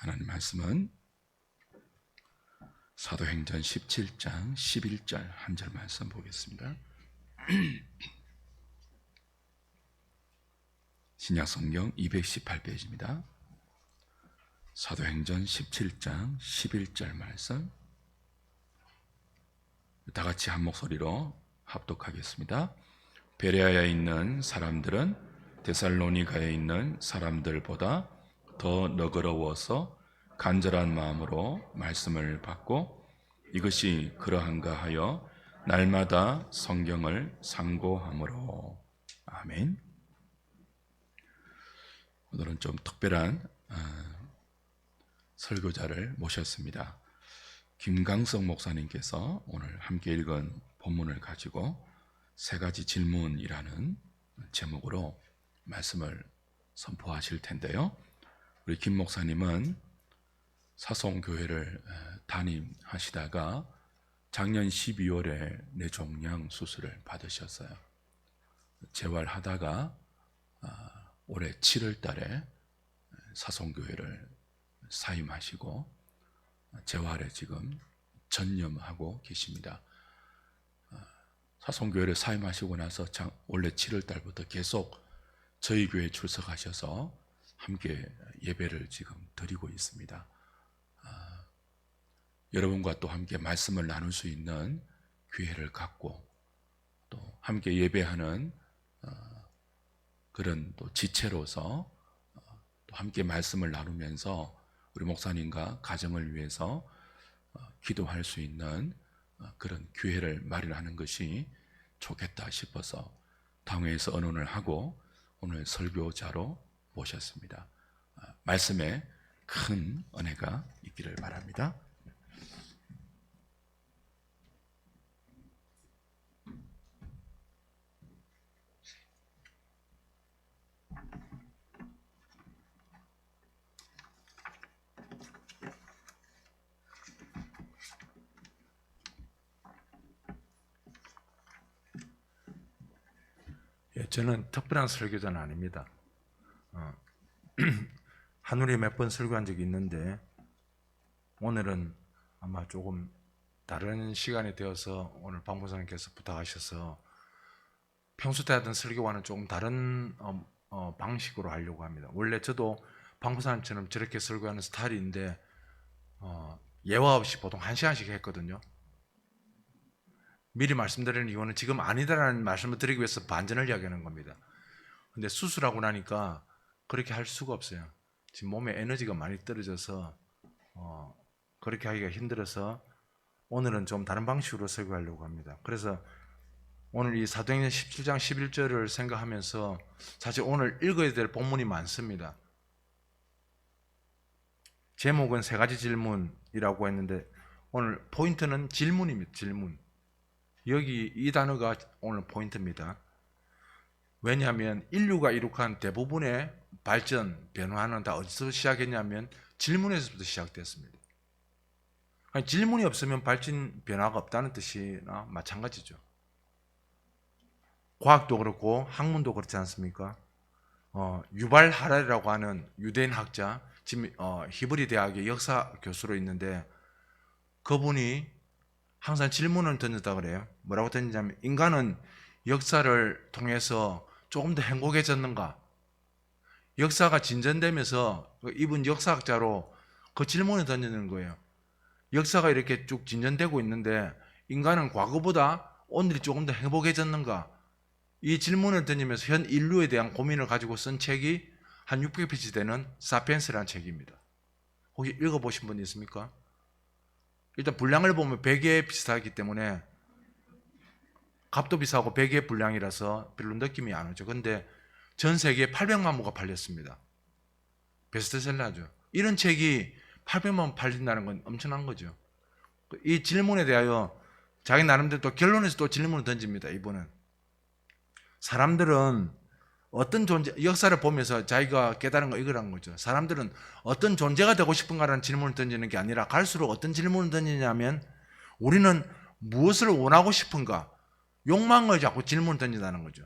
하나님 말씀은 사도행전 17장 11절 한 절 말씀 보겠습니다. 신약성경 218페이지입니다. 사도행전 17장 11절 말씀 다 같이 한 목소리로 합독하겠습니다. 베레아에 있는 사람들은 데살로니가에 있는 사람들보다 더 너그러워서 간절한 마음으로 말씀을 받고 이것이 그러한가 하여 날마다 성경을 상고함으로. 아멘. 오늘은 좀 특별한 설교자를 모셨습니다. 김강석 목사님께서 오늘 함께 읽은 본문을 가지고 세 가지 질문이라는 제목으로 말씀을 선포하실 텐데요. 우리 김 목사님은 사송교회를 담임하시다가 작년 12월에 뇌종양 수술을 받으셨어요. 재활하다가 올해 7월 달에 사송교회를 사임하시고 재활에 지금 전념하고 계십니다. 사송교회를 사임하시고 나서 원래 7월 달부터 계속 저희 교회에 출석하셔서 함께 예배를 지금 드리고 있습니다. 여러분과 또 함께 말씀을 나눌 수 있는 기회를 갖고 또 함께 예배하는 그런 또 지체로서 또 함께 말씀을 나누면서 우리 목사님과 가정을 위해서 기도할 수 있는 그런 기회를 마련하는 것이 좋겠다 싶어서 당회에서 언언을 하고 오늘 설교자로 모셨습니다. 말씀에 큰 은혜가 있기를 바랍니다. 저는 특별한 설교자는 아닙니다. 하늘에 몇 번 설교한 적이 있는데 오늘은 아마 조금 다른 시간이 되어서 오늘 박 목사님께서 부탁하셔서 평소 때 하던 설교와는 조금 다른 방식으로 하려고 합니다. 원래 저도 박 목사님처럼 저렇게 설교하는 스타일인데 예화 없이 보통 1시간씩 했거든요. 미리 말씀드리는 이유는 지금 아니다라는 말씀을 드리기 위해서 반전을 이야기하는 겁니다. 근데 수술하고 나니까 그렇게 할 수가 없어요. 지금 몸에 에너지가 많이 떨어져서 그렇게 하기가 힘들어서 오늘은 좀 다른 방식으로 설교하려고 합니다. 그래서 오늘 이 사도행전 17장 11절을 생각하면서 사실 오늘 읽어야 될 본문이 많습니다. 제목은 세 가지 질문이라고 했는데 오늘 포인트는 질문입니다. 질문. 여기 이 단어가 오늘 포인트입니다. 왜냐하면 인류가 이룩한 대부분의 발전, 변화는 다 어디서 시작했냐면 질문에서부터 시작됐습니다. 아니, 질문이 없으면 발전, 변화가 없다는 뜻이나 마찬가지죠. 과학도 그렇고 학문도 그렇지 않습니까? 유발 하랄이라고 하는 유대인 학자, 지금 히브리 대학의 역사 교수로 있는데 그분이 항상 질문을 던졌다 그래요. 뭐라고 던지냐면 인간은 역사를 통해서 조금 더 행복해졌는가? 역사가 진전되면서 이분 역사학자로 그 질문을 던지는 거예요. 역사가 이렇게 쭉 진전되고 있는데 인간은 과거보다 오늘이 조금 더 행복해졌는가? 이 질문을 던지면서 현 인류에 대한 고민을 가지고 쓴 책이 한 600페이지 되는 사피엔스라는 책입니다. 혹시 읽어보신 분 있습니까? 일단 분량을 보면 베개에 비슷하기 때문에 값도 비싸고 베개의 분량이라서 별로 느낌이 안 오죠. 근데 전 세계에 800만 부가 팔렸습니다. 베스트셀러죠. 이런 책이 800만 부 팔린다는 건 엄청난 거죠. 이 질문에 대하여 자기 나름대로 또 결론에서 또 질문을 던집니다. 이분은 사람들은 어떤 존재, 역사를 보면서 자기가 깨달은 거 이거라는 거죠. 사람들은 어떤 존재가 되고 싶은가라는 질문을 던지는 게 아니라 갈수록 어떤 질문을 던지냐면 우리는 무엇을 원하고 싶은가? 욕망을 자꾸 질문을 던진다는 거죠.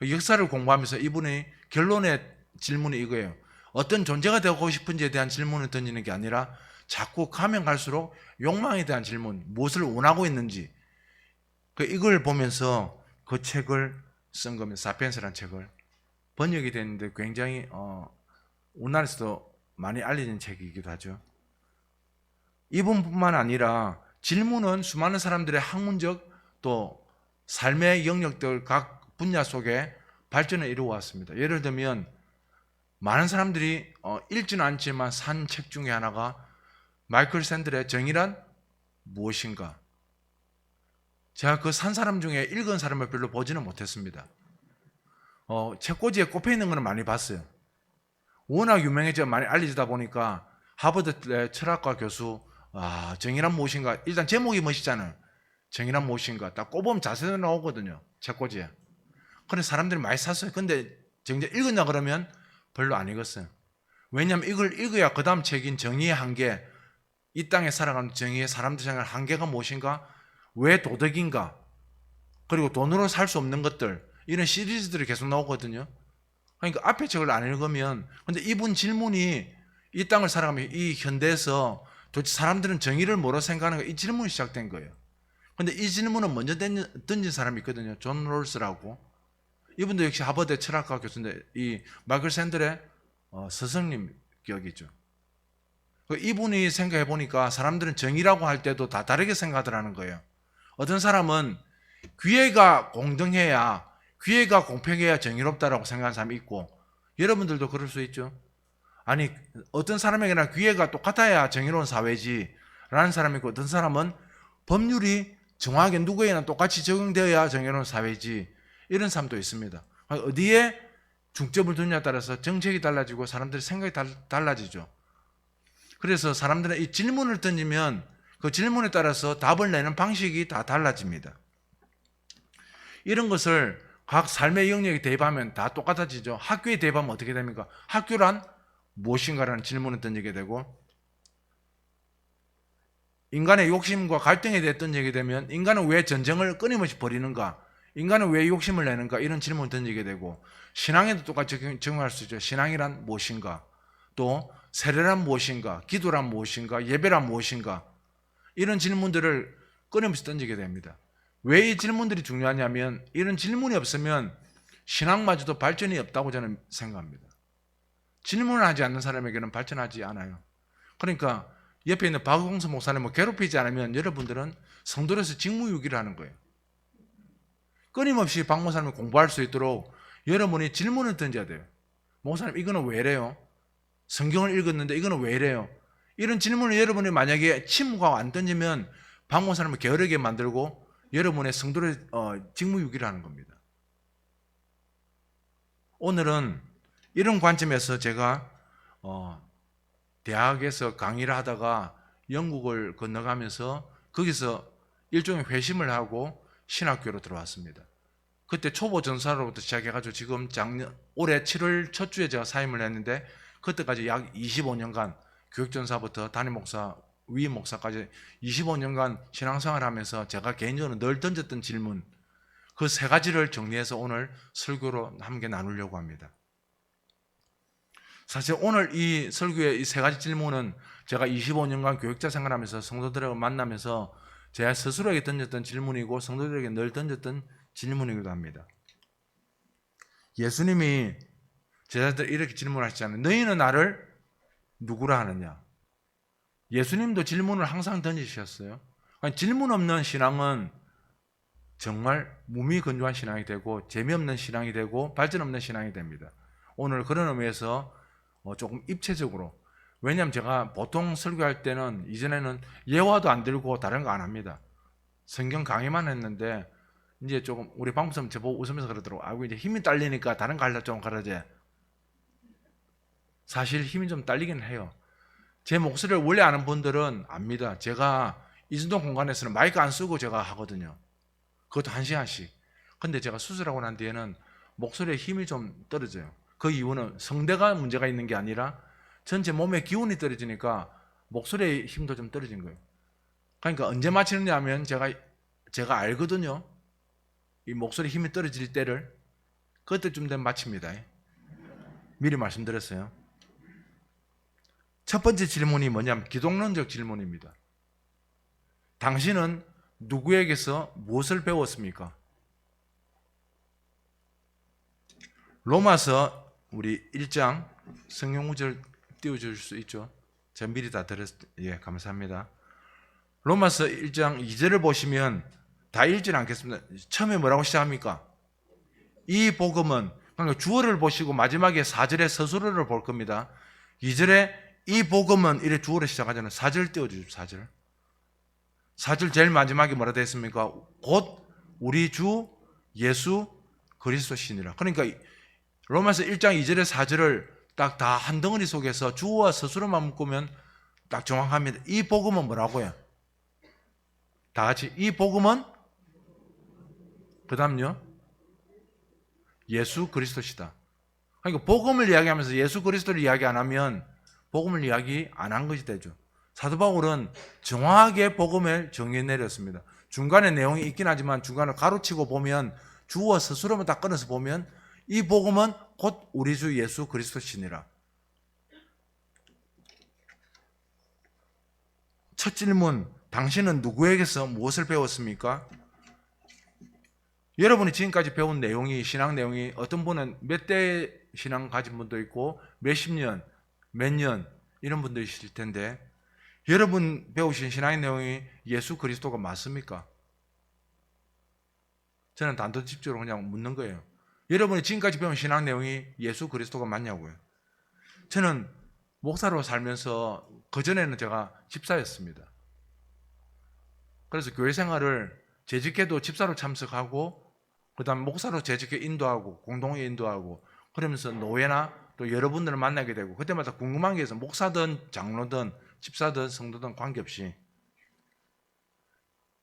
역사를 공부하면서 이분의 결론의 질문이 이거예요. 어떤 존재가 되고 싶은지에 대한 질문을 던지는 게 아니라 자꾸 가면 갈수록 욕망에 대한 질문, 무엇을 원하고 있는지, 이걸 보면서 그 책을 쓴 겁니다. 사피엔스라는 책을. 번역이 됐는데 굉장히 우리나라에서도 많이 알려진 책이기도 하죠. 이분뿐만 아니라 질문은 수많은 사람들의 학문적 또 삶의 영역들 각 분야 속에 발전을 이루어왔습니다. 예를 들면 많은 사람들이 읽지는 않지만 산 책 중에 하나가 마이클 샌들의 정의란 무엇인가. 제가 그 산 사람 중에 읽은 사람을 별로 보지는 못했습니다. 책꽂이에 꼽혀 있는 거는 많이 봤어요. 워낙 유명해져 많이 알려지다 보니까 하버드 철학과 교수 정의란 무엇인가. 일단 제목이 멋있잖아요. 정의란 무엇인가. 딱 꼽으면 자세히 나오거든요. 책꽂이에. 그래서 사람들이 많이 샀어요. 근데 정작 읽었냐 그러면 별로 안 읽었어요. 왜냐하면 이걸 읽어야 그 다음 책인 정의의 한계, 이 땅에 살아가는 정의의 사람들 생각하는 한계가 무엇인가, 왜 도덕인가, 그리고 돈으로 살 수 없는 것들, 이런 시리즈들이 계속 나오거든요. 그러니까 앞에 책을 안 읽으면, 근데 이분 질문이 이 땅을 살아가면 이 현대에서 도대체 사람들은 정의를 뭐로 생각하는가, 이 질문이 시작된 거예요. 근데 이 질문은 먼저 던진 사람이 있거든요. 존 롤스라고. 이분도 역시 하버드 철학과 교수인데 이 마이클 샌들의 스승님 격이죠. 이분이 생각해 보니까 사람들은 정의라고 할 때도 다 다르게 생각하더라는 거예요. 어떤 사람은 기회가 공정해야, 기회가 공평해야 정의롭다라고 생각하는 사람이 있고, 여러분들도 그럴 수 있죠. 아니 어떤 사람에게나 기회가 똑같아야 정의로운 사회지 라는 사람이 있고, 어떤 사람은 법률이 정확하게 누구에게나 똑같이 적용되어야 정의로운 사회지, 이런 사람도 있습니다. 어디에 중점을 두냐에 따라서 정책이 달라지고 사람들의 생각이 달라지죠. 그래서 사람들은 이 질문을 던지면 그 질문에 따라서 답을 내는 방식이 다 달라집니다. 이런 것을 각 삶의 영역에 대입하면 다 똑같아지죠. 학교에 대입하면 어떻게 됩니까? 학교란 무엇인가라는 질문을 던지게 되고, 인간의 욕심과 갈등에 대해 던지게 되면 인간은 왜 전쟁을 끊임없이 벌이는가, 인간은 왜 욕심을 내는가, 이런 질문을 던지게 되고, 신앙에도 똑같이 적용할 수 있죠. 신앙이란 무엇인가, 또 세례란 무엇인가, 기도란 무엇인가, 예배란 무엇인가, 이런 질문들을 끊임없이 던지게 됩니다. 왜 이 질문들이 중요하냐면 이런 질문이 없으면 신앙마저도 발전이 없다고 저는 생각합니다. 질문을 하지 않는 사람에게는 발전하지 않아요. 그러니까 옆에 있는 박용수 목사님을 괴롭히지 않으면 여러분들은 성도로서 직무유기를 하는 거예요. 끊임없이 박 목사님을 공부할 수 있도록 여러분이 질문을 던져야 돼요. 목사님 이거는 왜 이래요? 성경을 읽었는데 이거는 왜 이래요? 이런 질문을 여러분이 만약에 침묵하고 안 던지면 박 목사님을 게으르게 만들고 여러분의 성도의 직무유기를 하는 겁니다. 오늘은 이런 관점에서 제가 대학에서 강의를 하다가 영국을 건너가면서 거기서 일종의 회심을 하고 신학교로 들어왔습니다. 그때 초보 전사로부터 시작해가지고 지금 올해 7월 첫 주에 제가 사임을 했는데, 그때까지 약 25년간 교육전사부터 담임 목사, 위임 목사까지 25년간 신앙생활을 하면서 제가 개인적으로 늘 던졌던 질문, 그 세 가지를 정리해서 오늘 설교로 함께 나누려고 합니다. 사실 오늘 이 설교의 이 세 가지 질문은 제가 25년간 교육자 생활하면서 성도들하고 만나면서 제가 스스로에게 던졌던 질문이고 성도들에게 늘 던졌던 질문이기도 합니다. 예수님이 제자들 이렇게 질문하시잖아요. 너희는 나를 누구라 하느냐? 예수님도 질문을 항상 던지셨어요. 아니, 질문 없는 신앙은 정말 무미건조한 신앙이 되고 재미없는 신앙이 되고 발전 없는 신앙이 됩니다. 오늘 그런 의미에서 조금 입체적으로, 왜냐하면 제가 보통 설교할 때는 이전에는 예화도 안 들고 다른 거 안 합니다. 성경 강의만 했는데 이제 조금 우리 방법사님 저보고 웃으면서 그러더라고. 아이고 이제 힘이 딸리니까 다른 거 하려고 좀 그러지. 사실 힘이 좀 딸리긴 해요. 제 목소리를 원래 아는 분들은 압니다. 제가 이진동 공간에서는 마이크 안 쓰고 제가 하거든요. 그것도 1시간씩. 근데 제가 수술하고 난 뒤에는 목소리에 힘이 좀 떨어져요. 그 이유는 성대가 문제가 있는 게 아니라 전체 몸의 기운이 떨어지니까 목소리의 힘도 좀 떨어진 거예요. 그러니까 언제 마치느냐 하면 제가 알거든요. 이 목소리 힘이 떨어질 때를 그때쯤 되면 마칩니다. 미리 말씀드렸어요. 첫 번째 질문이 뭐냐면 기독론적 질문입니다. 당신은 누구에게서 무엇을 배웠습니까? 로마서 우리 1장 성경 구절 띄워줄 수 있죠? 제가 미리 다 예, 감사합니다. 로마서 1장 2절을 보시면 다 읽지는 않겠습니다. 처음에 뭐라고 시작합니까? 이 복음은, 그러니까 주어를 보시고 마지막에 4절에 서술어를 볼 겁니다. 2절에 이 복음은 이래 주어로 시작하잖아요. 4절 띄워주십시오. 4절. 4절 제일 마지막에 뭐라 되어 있습니까? 곧 우리 주 예수 그리스도시니라. 그러니까 로마서 1장 2절에 4절을 딱 다 한 덩어리 속에서 주어와 서술어만 묶으면 딱 정확합니다. 이 복음은 뭐라고요? 다 같이 이 복음은 그 다음요 예수 그리스도시다. 그러니까 복음을 이야기하면서 예수 그리스도를 이야기 안 하면 복음을 이야기 안 한 것이 되죠. 사도 바울은 정확하게 복음을 정의 내렸습니다. 중간에 내용이 있긴 하지만 중간을 가로치고 보면 주어 스스로만 다 끊어서 보면 이 복음은 곧 우리 주 예수 그리스도시니라. 첫 질문, 당신은 누구에게서 무엇을 배웠습니까? 여러분이 지금까지 배운 내용이, 신앙 내용이 어떤 분은 몇 대 신앙 가진 분도 있고 몇십 년, 몇 년 이런 분도 있을 텐데 여러분 배우신 신앙의 내용이 예수 그리스도가 맞습니까? 저는 단도직입적으로 그냥 묻는 거예요. 여러분이 지금까지 배운 신앙 내용이 예수 그리스도가 맞냐고요. 저는 목사로 살면서 그전에는 제가 집사였습니다. 그래서 교회 생활을 재직회도 집사로 참석하고 그 다음 목사로 재직회 인도하고 공동회 인도하고 그러면서 노예나 또 여러분들을 만나게 되고 그때마다 궁금한 게 있어서 목사든 장로든 집사든 성도든 관계없이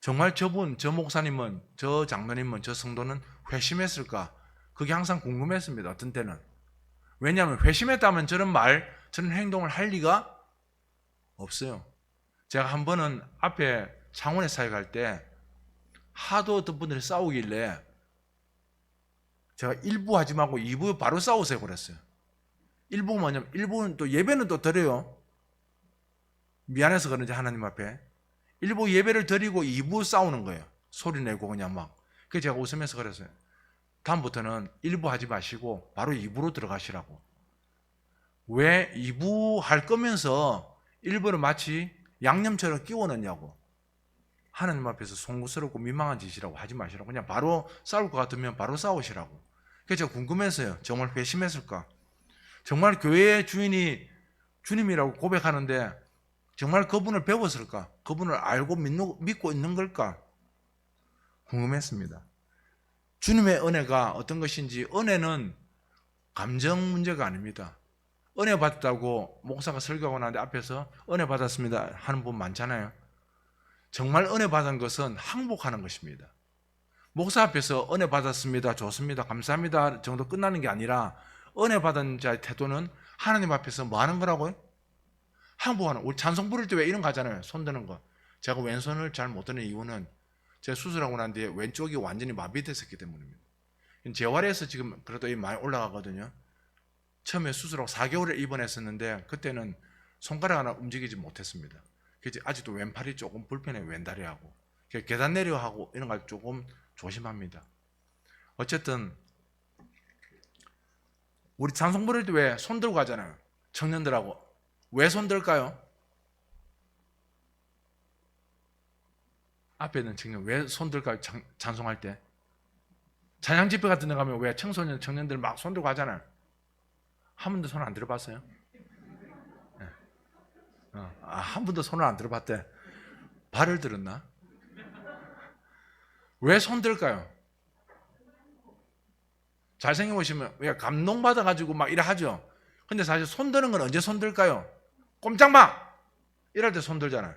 정말 저분, 저 목사님은, 저 장로님은, 저 성도는 회심했을까? 그게 항상 궁금했습니다. 어떤 때는. 왜냐하면 회심했다면 저런 말, 저런 행동을 할 리가 없어요. 제가 한 번은 앞에 창원에 사역할 때 하도 어떤 분들이 싸우길래 제가 1부 하지 말고 2부 바로 싸우세요 그랬어요. 1부가 뭐냐면 1부는 또 예배는 또 드려요. 미안해서 그런지 하나님 앞에 1부 예배를 드리고 2부 싸우는 거예요. 소리 내고 그냥 막. 그래서 제가 웃으면서 그랬어요. 다음부터는 1부 하지 마시고 바로 2부로 들어가시라고. 왜 2부 할 거면서 1부를 마치 양념처럼 끼워 넣냐고. 하나님 앞에서 송구스럽고 민망한 짓이라고 하지 마시라고. 그냥 바로 싸울 것 같으면 바로 싸우시라고. 그래서 제가 궁금했어요. 정말 회심했을까? 정말 교회의 주인이 주님이라고 고백하는데 정말 그분을 배웠을까? 그분을 알고 믿고 있는 걸까? 궁금했습니다. 주님의 은혜가 어떤 것인지, 은혜는 감정 문제가 아닙니다. 은혜 받았다고 목사가 설교하고 나는데 앞에서 은혜 받았습니다 하는 분 많잖아요. 정말 은혜 받은 것은 항복하는 것입니다. 목사 앞에서 은혜 받았습니다, 좋습니다, 감사합니다 정도 끝나는 게 아니라 은혜 받은 자의 태도는 하나님 앞에서 뭐 하는 거라고요? 항복하는. 우리 찬송 부를 때 왜 이런 거 하잖아요. 손 드는 거. 제가 왼손을 잘 못 드는 이유는 제가 수술하고 난 뒤에 왼쪽이 완전히 마비됐었기 때문입니다. 재활에서 지금 그래도 많이 올라가거든요. 처음에 수술하고 4개월을 입원했었는데 그때는 손가락 하나 움직이지 못했습니다. 그래서 아직도 왼팔이 조금 불편해요. 왼다리하고. 계단 내려하고 이런 걸 조금 조심합니다. 어쨌든 우리 찬송 부를 때 왜 손 들고 가잖아요. 청년들하고. 왜 손 들까요? 앞에 있는 청년 왜 손 들까요? 찬송할 때. 찬양 집회 같은 데 가면 왜 청소년, 청년들 막 손 들고 가잖아요. 한 번도 손 안 들어봤어요? 네. 한 번도 손을 안 들어봤대. 발을 들었나? 왜 손 들까요? 잘생겨보시면 왜 감동받아가지고 막 이래 하죠. 근데 사실 손 드는 건 언제 손 들까요? 꼼짝마! 이럴 때 손 들잖아요.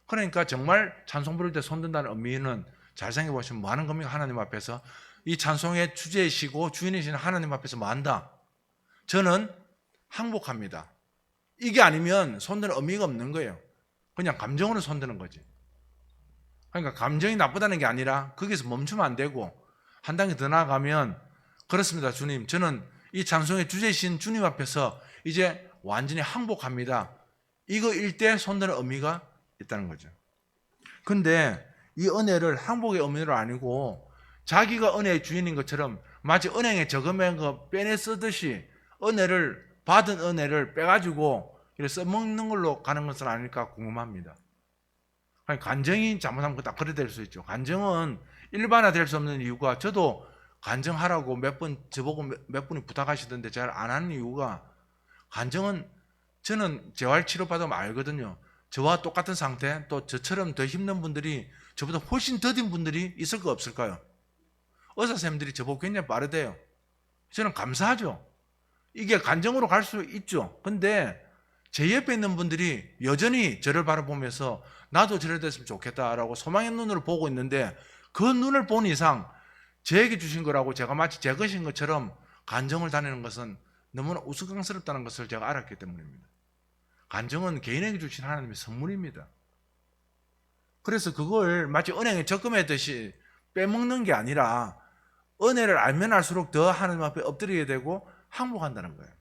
그러니까 정말 찬송 부를 때 손 든다는 의미는 잘생겨보시면 뭐 하는 겁니까? 하나님 앞에서 이 찬송의 주제이시고 주인이신 하나님 앞에서 뭐 한다? 저는 항복합니다. 이게 아니면 손드는 의미가 없는 거예요. 그냥 감정으로 손드는 거지. 그러니까 감정이 나쁘다는 게 아니라 거기서 멈추면 안 되고 한 단계 더 나아가면 그렇습니다 주님, 저는 이 찬송의 주제이신 주님 앞에서 이제 완전히 항복합니다. 이거일 때 손드는 의미가 있다는 거죠. 근데 이 은혜를 항복의 의미로 아니고 자기가 은혜의 주인인 것처럼 마치 은행에 적으면 그 빼내 쓰듯이 은혜를 받은 은혜를 빼가지고 이렇게 써먹는 걸로 가는 것은 아닐까 궁금합니다. 아니, 간증이 잘못하면 딱 그래 될 수 있죠. 간증은 일반화될 수 없는 이유가 저도 간증하라고 저보고 몇 분이 부탁하시던데 잘 안 하는 이유가 간증은 저는 재활 치료 받으면 알거든요. 저와 똑같은 상태 또 저처럼 더 힘든 분들이 저보다 훨씬 더딘 분들이 있을까 없을까요? 의사 선생님들이 저보고 굉장히 빠르대요. 저는 감사하죠. 이게 간증으로 갈 수 있죠. 근데 제 옆에 있는 분들이 여전히 저를 바라보면서 나도 저래 됐으면 좋겠다라고 소망의 눈으로 보고 있는데 그 눈을 본 이상 저에게 주신 거라고 제가 마치 제 것인 것처럼 간증을 다니는 것은 너무나 우스꽝스럽다는 것을 제가 알았기 때문입니다. 간증은 개인에게 주신 하나님의 선물입니다. 그래서 그걸 마치 은행에 적금했듯이 빼먹는 게 아니라 은혜를 알면 알수록 더 하나님 앞에 엎드리게 되고 항복한다는 거예요.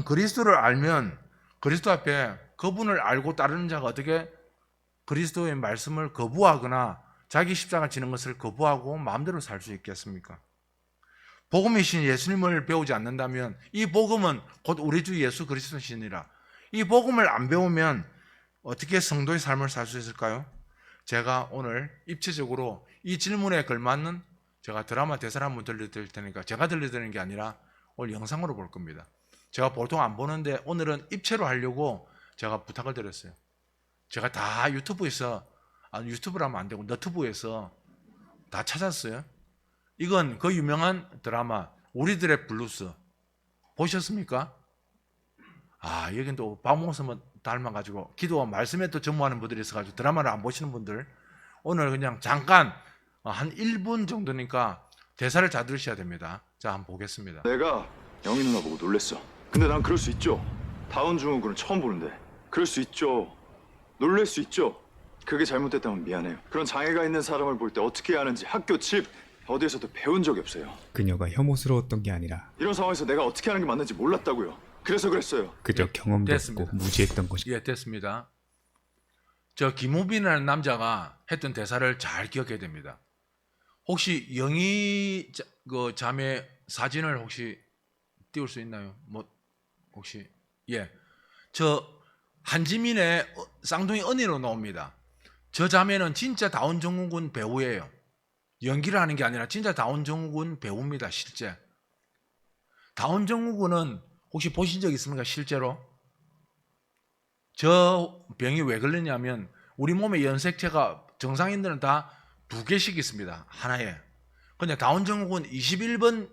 그리스도를 알면 그리스도 앞에 그분을 알고 따르는 자가 어떻게 그리스도의 말씀을 거부하거나 자기 십자가 지는 것을 거부하고 마음대로 살 수 있겠습니까? 복음이신 예수님을 배우지 않는다면 이 복음은 곧 우리 주 예수 그리스도시니라. 이 복음을 안 배우면 어떻게 성도의 삶을 살 수 있을까요? 제가 오늘 입체적으로 이 질문에 걸맞는 제가 드라마 대사를 한번 들려드릴 테니까 제가 들려드리는 게 아니라 오늘 영상으로 볼 겁니다. 제가 보통 안 보는데 오늘은 입체로 하려고 제가 부탁을 드렸어요. 제가 다 유튜브에서 유튜브로 하면 안 되고 너튜브에서 다 찾았어요. 이건 그 유명한 드라마 우리들의 블루스 보셨습니까? 여긴 또 박목수만 닮아가지고 기도와 말씀에 또 전무하는 분들이 있어가지고 드라마를 안 보시는 분들 오늘 그냥 잠깐 한 1분 정도니까 대사를 잘 들으셔야 됩니다. 자, 한번 보겠습니다. 내가 영희 누나 보고 놀랬어. 근데 난 그럴 수 있죠. 다운 증후군을 처음 보는데 그럴 수 있죠. 놀랄 수 있죠. 그게 잘못됐다면 미안해요. 그런 장애가 있는 사람을 볼 때 어떻게 해야 하는지 학교, 집 어디에서도 배운 적이 없어요. 그녀가 혐오스러웠던 게 아니라 이런 상황에서 내가 어떻게 하는 게 맞는지 몰랐다고요. 그래서 그랬어요. 그저 경험도 됐습니다. 없고 무지했던 것이. 예, 됐습니다. 저 김우빈이라는 남자가 했던 대사를 잘 기억해야 됩니다. 혹시 영희 그 자매 사진을 혹시 띄울 수 있나요? 뭐 혹시 저 한지민의 쌍둥이 언니로 나옵니다. 저 자매는 진짜 다운증후군 배우예요. 연기를 하는 게 아니라 진짜 다운증후군 배우입니다. 실제 다운증후군은 혹시 보신 적 있습니까? 실제로 저 병이 왜 걸리냐면 우리 몸의 염색체가 정상인들은 다 2개씩 있습니다. 하나에. 근데 다운증후군 21번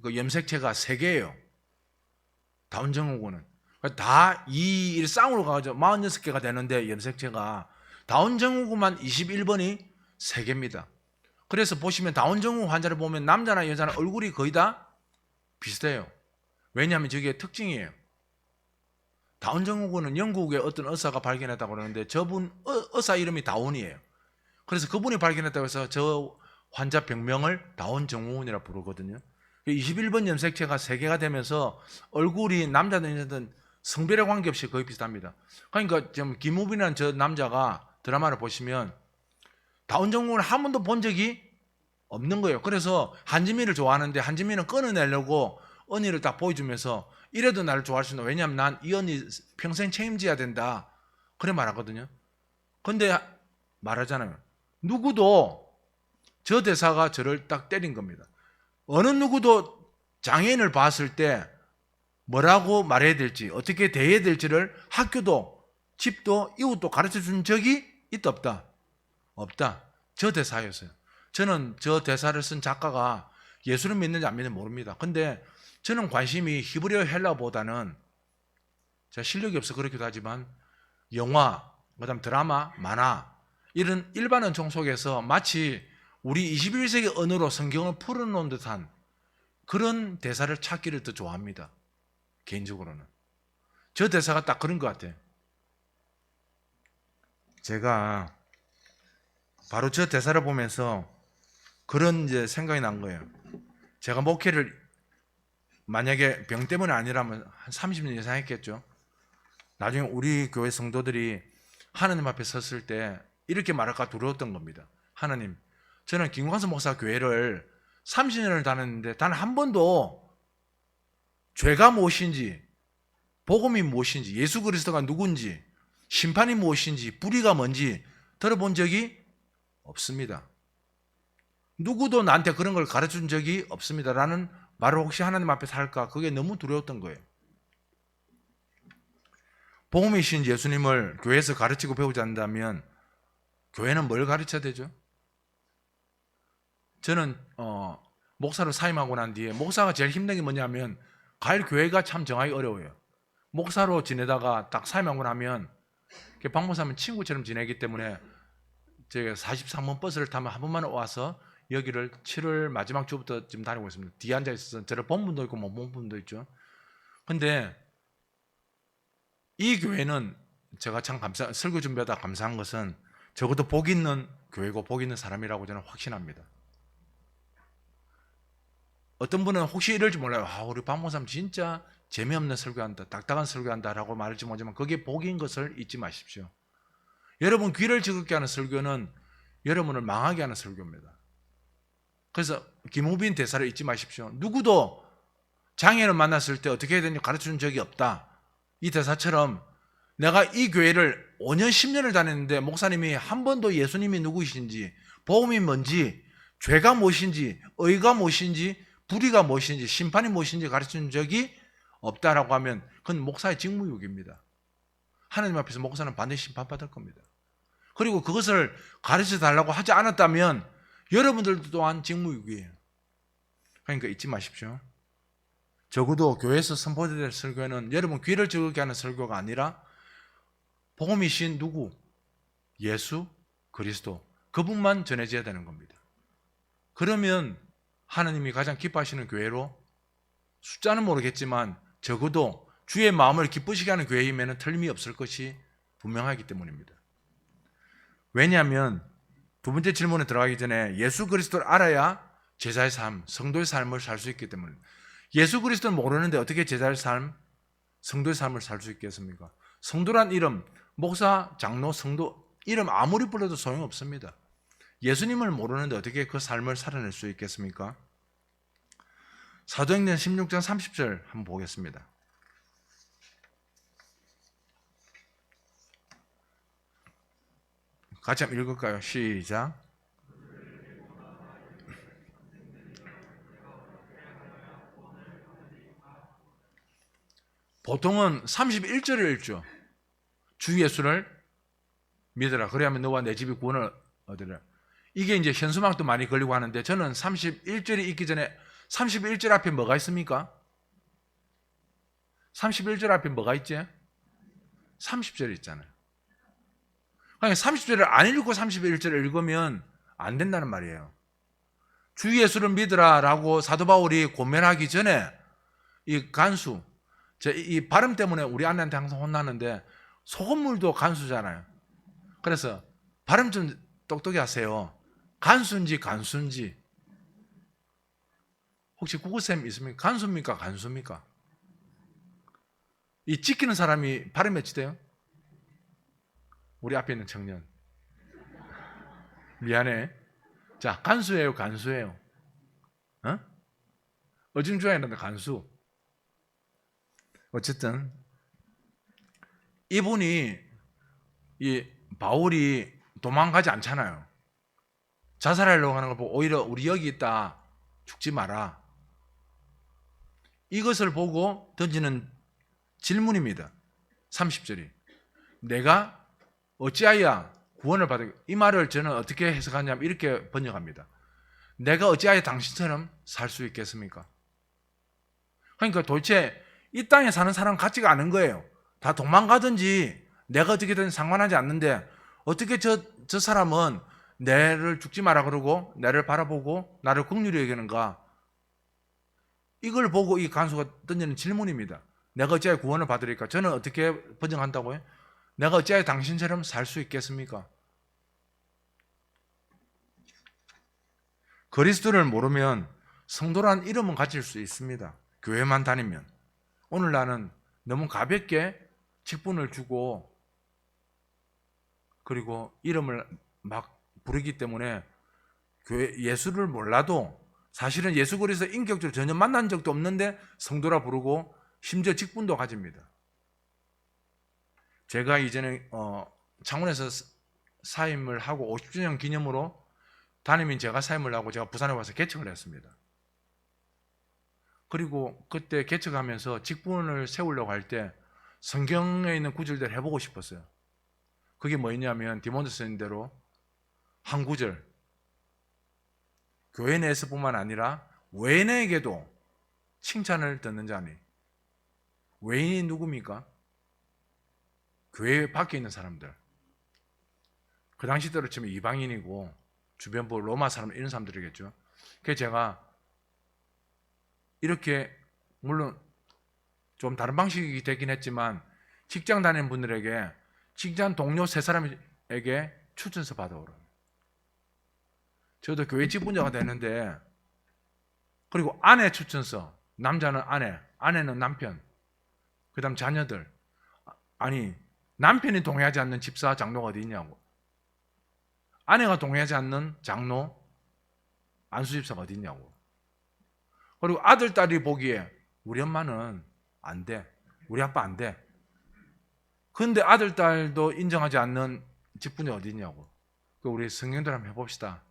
그 염색체가 3개예요. 다운증후군은 다 이 쌍으로 가가지고 46개가 되는데 염색체가 다운증후군만 21번이 3개입니다. 그래서 보시면 다운증후군 환자를 보면 남자나 여자나 얼굴이 거의 다 비슷해요. 왜냐하면 저게 특징이에요. 다운증후군은 영국의 어떤 의사가 발견했다고 그러는데 저분 의사 이름이 다운이에요. 그래서 그분이 발견했다고 해서 저 환자 병명을 다운증후군이라고 부르거든요. 21번 염색체가 3개가 되면서 얼굴이 남자든 여자든 성별에 관계없이 거의 비슷합니다. 그러니까 지금 김우빈이라는 저 남자가 드라마를 보시면 다운증후군을 한 번도 본 적이 없는 거예요. 그래서 한지민을 좋아하는데 한지민은 끊어내려고 언니를 딱 보여주면서 이래도 나를 좋아할 수 있나? 왜냐하면 난 이 언니 평생 책임져야 된다. 그래 말하거든요. 근데 말하잖아요. 누구도 저 대사가 저를 딱 때린 겁니다. 어느 누구도 장애인을 봤을 때 뭐라고 말해야 될지 어떻게 대해야 될지를 학교도 집도 이웃도 가르쳐 준 적이 있다 없다? 없다. 저 대사였어요. 저는 저 대사를 쓴 작가가 예수를 믿는지 안 믿는지 모릅니다. 근데 저는 관심이 히브리어 헬라보다는 제가 실력이 없어 그렇기도 하지만 영화, 그다음 드라마, 만화 이런 일반 언총 속에서 마치 우리 21세기 언어로 성경을 풀어놓은 듯한 그런 대사를 찾기를 더 좋아합니다. 개인적으로는. 저 대사가 딱 그런 것 같아요. 제가 바로 저 대사를 보면서 그런 이제 생각이 난 거예요. 제가 목회를 만약에 병 때문에 아니라면 한 30년 이상 했겠죠. 나중에 우리 교회 성도들이 하나님 앞에 섰을 때 이렇게 말할까 두려웠던 겁니다. 하나님, 저는 김광수 목사 교회를 30년을 다녔는데 단 한 번도 죄가 무엇인지, 복음이 무엇인지, 예수 그리스도가 누군지, 심판이 무엇인지, 불의가 뭔지 들어본 적이 없습니다. 누구도 나한테 그런 걸 가르쳐준 적이 없습니다. 라는 말을 혹시 하나님 앞에 할까? 그게 너무 두려웠던 거예요. 복음이신 예수님을 교회에서 가르치고 배우지 않는다면 교회는 뭘 가르쳐야 되죠? 저는 목사로 사임하고 난 뒤에 목사가 제일 힘든 게 뭐냐면 갈 교회가 참 정하기 어려워요. 목사로 지내다가 딱 사임하고 나면 박 목사는 친구처럼 지내기 때문에 제가 43번 버스를 타면 한 번만 와서 여기를 7월 마지막 주부터 지금 다니고 있습니다. 뒤에 앉아 있어서 저를 본 분도 있고 못 본 분도 있죠. 근데 이 교회는 제가 참 설교 준비하다 감사한 것은 적어도 복 있는 교회고 복 있는 사람이라고 저는 확신합니다. 어떤 분은 혹시 이럴지 몰라요. 우리 박 목사님 진짜 재미없는 설교한다, 딱딱한 설교한다라고 말할지 모르지만 그게 복인 것을 잊지 마십시오. 여러분 귀를 즐겁게 하는 설교는 여러분을 망하게 하는 설교입니다. 그래서 김우빈 대사를 잊지 마십시오. 누구도 장애인을 만났을 때 어떻게 해야 되는지 가르쳐준 적이 없다. 이 대사처럼 내가 이 교회를 5년 10년을 다녔는데 목사님이 한 번도 예수님이 누구이신지, 복음이 뭔지, 죄가 무엇인지, 의가 무엇인지, 불의가 무엇인지, 심판이 무엇인지 가르쳐준 적이 없다라고 하면 그건 목사의 직무유기입니다. 하나님 앞에서 목사는 반드시 심판받을 겁니다. 그리고 그것을 가르쳐 달라고 하지 않았다면 여러분들도 또한 직무유기예요. 그러니까 잊지 마십시오. 적어도 교회에서 선포될 설교는 여러분 귀를 즐겁게 하는 설교가 아니라 복음이신 누구? 예수 그리스도, 그분만 전해져야 되는 겁니다. 그러면 하나님이 가장 기뻐하시는 교회로, 숫자는 모르겠지만 적어도 주의 마음을 기쁘시게 하는 교회임에는 틀림이 없을 것이 분명하기 때문입니다. 왜냐하면 두 번째 질문에 들어가기 전에 예수 그리스도를 알아야 제자의 삶, 성도의 삶을 살 수 있기 때문입니다. 예수 그리스도를 모르는데 어떻게 제자의 삶, 성도의 삶을 살 수 있겠습니까? 성도란 이름, 목사, 장로, 성도 이름 아무리 불러도 소용없습니다. 예수님을 모르는데 어떻게 그 삶을 살아낼 수 있겠습니까? 사도행전 16장 30절 한번 보겠습니다. 같이 한번 읽을까요? 시작. 보통은 31절을 읽죠. 주 예수를 믿으라. 그래야만 너와 내 집이 구원을 얻으리라. 이게 이제 현수막도 많이 걸리고 하는데 저는 31절이 있기 전에 31절 앞에 뭐가 있습니까? 31절 앞에 뭐가 있지? 30절이 있잖아요. 그러니까 30절을 안 읽고 31절을 읽으면 안 된다는 말이에요. 주 예수를 믿으라 라고 사도 바울이 고면하기 전에 이 간수, 이 발음 때문에 우리 아내한테 항상 혼나는데 소금물도 간수잖아요. 그래서 발음 좀 똑똑히 하세요. 간수인지 간수인지. 혹시 국어쌤 있습니까? 간수입니까? 간수입니까? 이 지키는 사람이 발음 매치돼요? 우리 앞에 있는 청년. 미안해. 자, 간수예요, 간수예요? 어중중하게 간수. 어쨌든 이분이 이 바울이 도망가지 않잖아요. 자살하려고 하는 걸 보고 오히려 우리 여기 있다, 죽지 마라. 이것을 보고 던지는 질문입니다. 30절이 내가 어찌하여 구원을 받을, 이 말을 저는 어떻게 해석하냐면 이렇게 번역합니다. 내가 어찌하여 당신처럼 살 수 있겠습니까? 그러니까 도대체 이 땅에 사는 사람 같지가 않은 거예요. 다 도망가든지 내가 어떻게든 상관하지 않는데 어떻게 저 사람은 내를 죽지 마라 그러고 나를 바라보고 나를 긍휼히 여기는가? 이걸 보고 이 간수가 던지는 질문입니다. 내가 어찌하여 구원을 받으리까? 저는 어떻게 번역한다고요? 내가 어찌하여 당신처럼 살 수 있겠습니까? 그리스도를 모르면 성도란 이름은 가질 수 있습니다. 교회만 다니면. 오늘 나는 너무 가볍게 직분을 주고 그리고 이름을 막 부르기 때문에 교회 예수를 몰라도 사실은 예수 그리스도 인격적으로 전혀 만난 적도 없는데 성도라 부르고 심지어 직분도 가집니다. 제가 이전에 창원에서 사임을 하고 50주년 기념으로 담임인 제가 사임을 하고 제가 부산에 와서 개척을 했습니다. 그리고 그때 개척하면서 직분을 세우려고 할 때 성경에 있는 구절들을 해보고 싶었어요. 그게 뭐였냐면 디모데 선생님대로 한 구절, 교회 내에서뿐만 아니라 외인에게도 칭찬을 듣는 자니. 외인이 누굽니까? 교회 밖에 있는 사람들. 그 당시대로 치면 이방인이고 주변부 로마 사람 이런 사람들이겠죠. 그래서 제가 이렇게 물론 좀 다른 방식이 되긴 했지만 직장 다니는 분들에게 직장 동료 세 사람에게 추천서 받아오라. 저도 교회 직분자가 되는데 그리고 아내 추천서, 남자는 아내, 아내는 남편, 그 다음 자녀들. 아니 남편이 동의하지 않는 집사, 장로가 어디 있냐고. 아내가 동의하지 않는 장로, 안수집사가 어디 있냐고. 그리고 아들, 딸이 보기에 우리 엄마는 안 돼. 우리 아빠 안 돼. 근데 아들, 딸도 인정하지 않는 직분이 어디 있냐고. 우리 성경들 한번 해봅시다.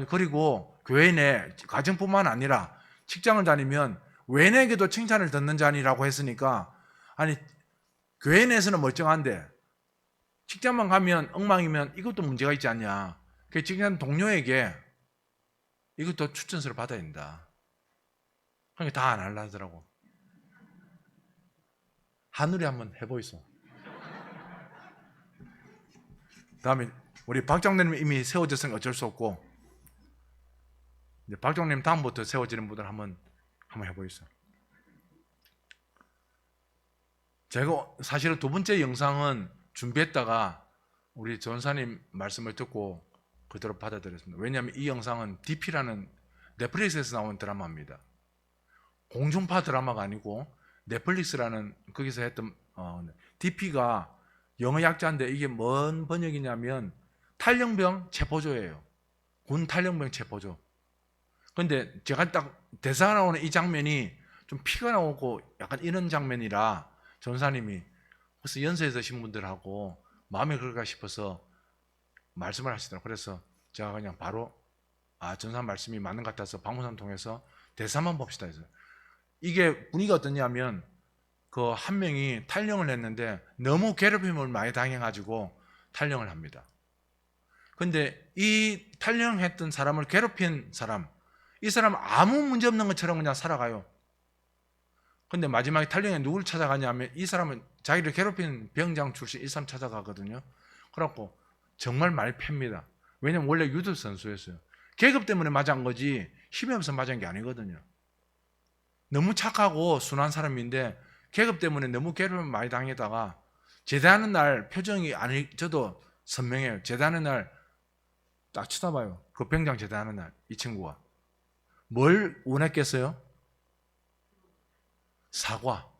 그리고 교회 내 가정뿐만 아니라 직장을 다니면 외인에게도 칭찬을 듣는 자니라고 했으니까 아니 교회 내에서는 멀쩡한데 직장만 가면 엉망이면 이것도 문제가 있지 않냐. 그 직장 동료에게 이것도 추천서를 받아야 된다. 그러니까 다 안 하려 하더라고. 하늘이 한번 해보이소. 다음에 우리 박장로님 이미 세워졌으니 어쩔 수 없고 이제 박장로님 다음부터 세워지는 분들 한번 해보이소. 제가 사실은 두 번째 영상은 준비했다가 우리 전사님 말씀을 듣고 그대로 받아들였습니다. 왜냐하면 이 영상은 DP라는 넷플릭스에서 나온 드라마입니다. 공중파 드라마가 아니고 넷플릭스라는 거기서 했던 DP가 영어 약자인데 이게 뭔 번역이냐면 탈영병 체포조예요. 군 탈영병 체포조. 근데 제가 딱 대사가 나오는 이 장면이 좀 피가 나오고 약간 이런 장면이라 전사님이 그래서 연세에 드신 분들하고 마음에 그럴까 싶어서 말씀을 하시더라고요. 그래서 제가 그냥 바로 전사 말씀이 맞는 것 같아서 방문산 통해서 대사만 봅시다 해서 이게 분위기가 어떠냐면 그 한 명이 탈영을 했는데 너무 괴롭힘을 많이 당해가지고 탈영을 합니다. 근데 이 탈영했던 사람을 괴롭힌 사람, 이 사람은 아무 문제 없는 것처럼 그냥 살아가요. 근데 마지막에 탈영에 누굴 찾아가냐면 이 사람은 자기를 괴롭힌 병장 출신 이 사람 찾아가거든요. 그래갖고 정말 많이 팹니다. 왜냐면 원래 유도 선수였어요. 계급 때문에 맞은 거지 힘이 없어서 맞은 게 아니거든요. 너무 착하고 순한 사람인데 계급 때문에 너무 괴롭힘을 많이 당하다가 제대하는 날 표정이 저도 선명해요. 제대하는 날 딱 쳐다봐요. 그 병장 제대하는 날 이 친구가 뭘 원했겠어요? 사과.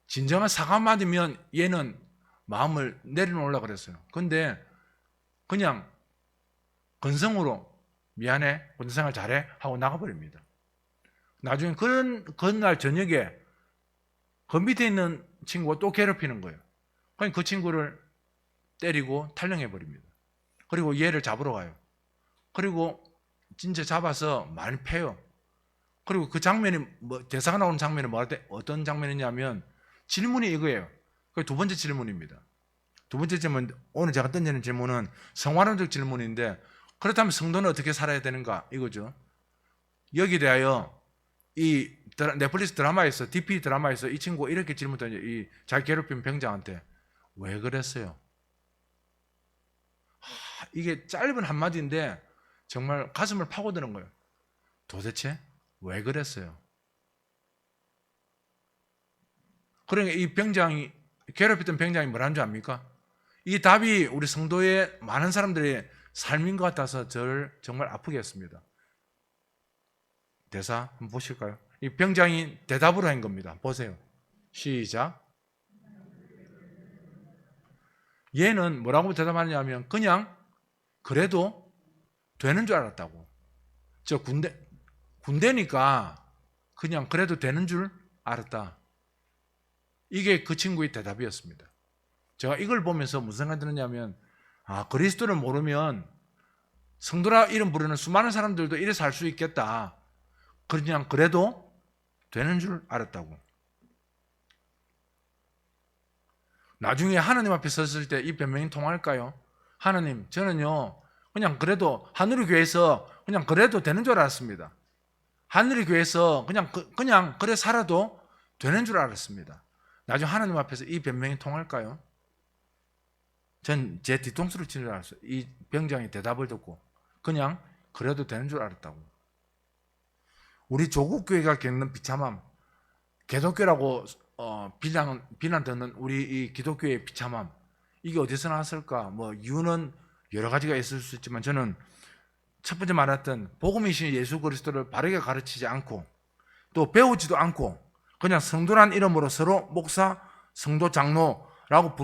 진정한 사과 맞으면 얘는 마음을 내려놓으려고 그랬어요. 근데 그냥 건성으로 미안해, 군생활 잘해 하고 나가버립니다. 나중에 그날 저녁에 그 밑에 있는 친구가 또 괴롭히는 거예요. 그러니까 그 친구를 때리고 탈영해버립니다. 그리고 얘를 잡으러 가요. 그리고 진짜 잡아서 많이 패요. 그리고 그 장면이 대사가 나오는 장면이 어떤 장면이냐면 질문이 이거예요. 그게 두 번째 질문입니다. 두 번째 질문, 오늘 제가 던지는 질문은 성화론적 질문인데 그렇다면 성도는 어떻게 살아야 되는가 이거죠. 여기에 대하여 이 넷플릭스 드라마에서 DP 드라마에서 이 친구가 이렇게 질문 던져 이 자기 괴롭힌 병장한테 왜 그랬어요? 이게 짧은 한마디인데 정말 가슴을 파고드는 거예요. 도대체 왜 그랬어요? 그러니까 이 병장이 괴롭혔던 병장이 뭐라는 줄 압니까? 이 답이 우리 성도의 많은 사람들의 삶인 것 같아서 저를 정말 아프게 했습니다. 대사 한번 보실까요? 이 병장이 대답을 한 겁니다. 보세요. 시작. 얘는 뭐라고 대답하냐면 그냥 그래도 되는 줄 알았다고. 저 군대니까 그냥 그래도 되는 줄 알았다. 이게 그 친구의 대답이었습니다. 제가 이걸 보면서 무슨 생각이 드느냐면 그리스도를 모르면 성도라 이름 부르는 수많은 사람들도 이래 살 수 있겠다. 그냥 그래도 되는 줄 알았다고. 나중에 하나님 앞에 섰을 때 이 변명이 통할까요? 하나님, 저는요 그냥 그래도 하늘의 교회에서 그냥 그래도 되는 줄 알았습니다. 하늘의 교회에서 그냥 그래 살아도 되는 줄 알았습니다. 나중에 하나님 앞에서 이 변명이 통할까요? 전 제 뒤통수를 치는 줄 알았어요. 이 병장의 대답을 듣고 그냥 그래도 되는 줄 알았다고. 우리 조국 교회가 겪는 비참함, 기독교라고 비난 듣는 우리 이 기독교의 비참함, 이게 어디서 나왔을까? 뭐 이유는 여러 가지가 있을 수 있지만 저는 첫 번째 말했던 복음이신 예수 그리스도를 바르게 가르치지 않고 또 배우지도 않고 그냥 성도란 이름으로 서로 목사, 성도, 장로라고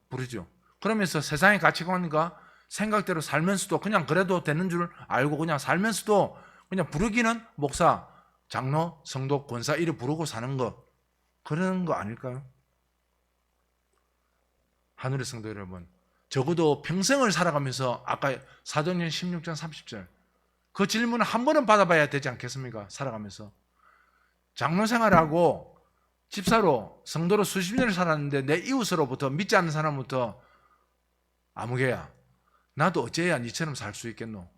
부르죠. 그러면서 세상의 가치관과 생각대로 살면서도 그냥 그래도 되는 줄 알고 그냥 살면서도 그냥 부르기는 목사, 장로, 성도, 권사 이래 부르고 사는 거, 그런 거 아닐까요? 하늘의 성도 여러분, 적어도 평생을 살아가면서 아까 사도행전 16장 30절 그 질문을 한 번은 받아봐야 되지 않겠습니까? 살아가면서 장로 생활하고 집사로 성도로 수십 년을 살았는데 내 이웃으로부터 믿지 않는 사람부터 아무개야 나도 어째야 니처럼 살 수 있겠노?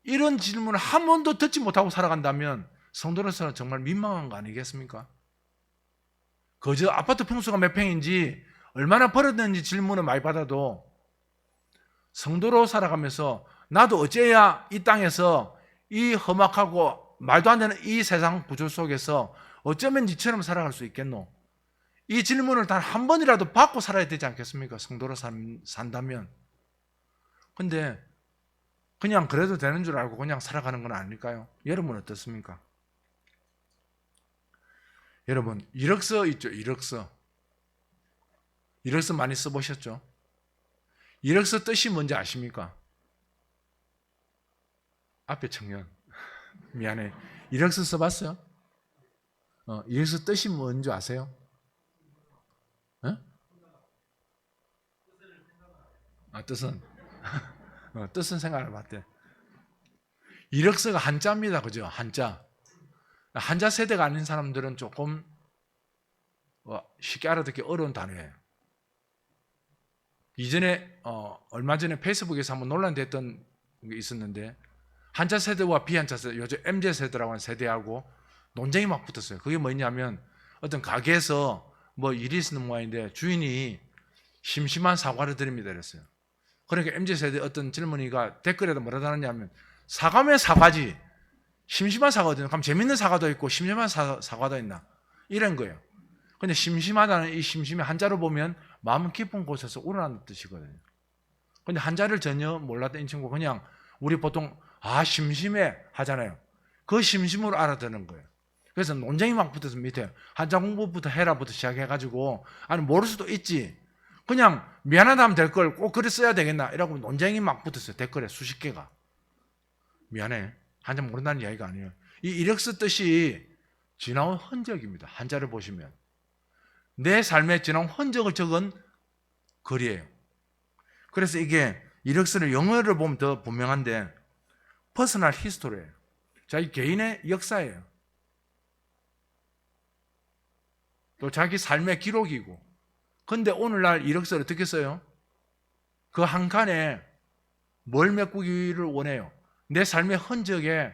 이런 질문을 한 번도 듣지 못하고 살아간다면 성도로서는 정말 민망한 거 아니겠습니까? 그저 아파트 평수가 몇 평인지 얼마나 벌었는지 질문을 많이 받아도 성도로 살아가면서 나도 어째야 이 땅에서 이 험악하고 말도 안 되는 이 세상 구조 속에서 어쩌면 니처럼 살아갈 수 있겠노? 이 질문을 단 한 번이라도 받고 살아야 되지 않겠습니까? 성도로 산다면. 근데 그냥 그래도 되는 줄 알고 그냥 살아가는 건 아닐까요? 여러분 어떻습니까? 여러분 이력서 있죠? 이력서 많이 써보셨죠? 이력서 뜻이 뭔지 아십니까? 앞에 청년 미안해. 이력서 써봤어요? 이력서 뜻이 뭔지 아세요? 뜻은 뜻은 생각을 봤대. 이력서가 한자입니다. 그죠? 한자 세대가 아닌 사람들은 조금 쉽게 알아듣기 어려운 단어예요. 이전에 얼마 전에 페이스북에서 한번 논란됐던 게 있었는데 한자 세대와 비한자 세대, 요즘 MZ 세대라고 하는 세대하고 논쟁이 막 붙었어요. 그게 뭐냐면 어떤 가게에서 뭐 일이 있는 모양인데 주인이 심심한 사과를 드립니다 그랬어요. 그러니까 MZ 세대 어떤 젊은이가 댓글에도 뭐라 하느냐면 사과면 사과지 심심한 사과도 그럼 재밌는 사과도 있고 심심한 사과도 있나 이런 거예요. 근데 심심하다는 이 심심이 한자로 보면 마음 깊은 곳에서 우러나는 뜻이거든요. 근데 한자를 전혀 몰랐던 이 친구 그냥 우리 보통 심심해 하잖아요. 그 심심으로 알아듣는 거예요. 그래서 논쟁이 막 붙어서 밑에 한자 공부부터 해라부터 시작해가지고 아니 모를 수도 있지. 그냥 미안하다 하면 될 걸 꼭 글을 써야 되겠나 이라고 논쟁이 막 붙었어요. 댓글에 수십 개가. 미안해. 한자 모른다는 이야기가 아니에요. 이 이력서 뜻이 지나온 흔적입니다. 한자를 보시면. 내 삶에 지나온 흔적을 적은 글이에요. 그래서 이게 이력서를 영어를 보면 더 분명한데 퍼스널 히스토리예요. 자기 개인의 역사예요. 또 자기 삶의 기록이고. 근데 오늘날 이력서를 어떻게 써요? 그 한 칸에 뭘 메꾸기를 원해요? 내 삶의 흔적에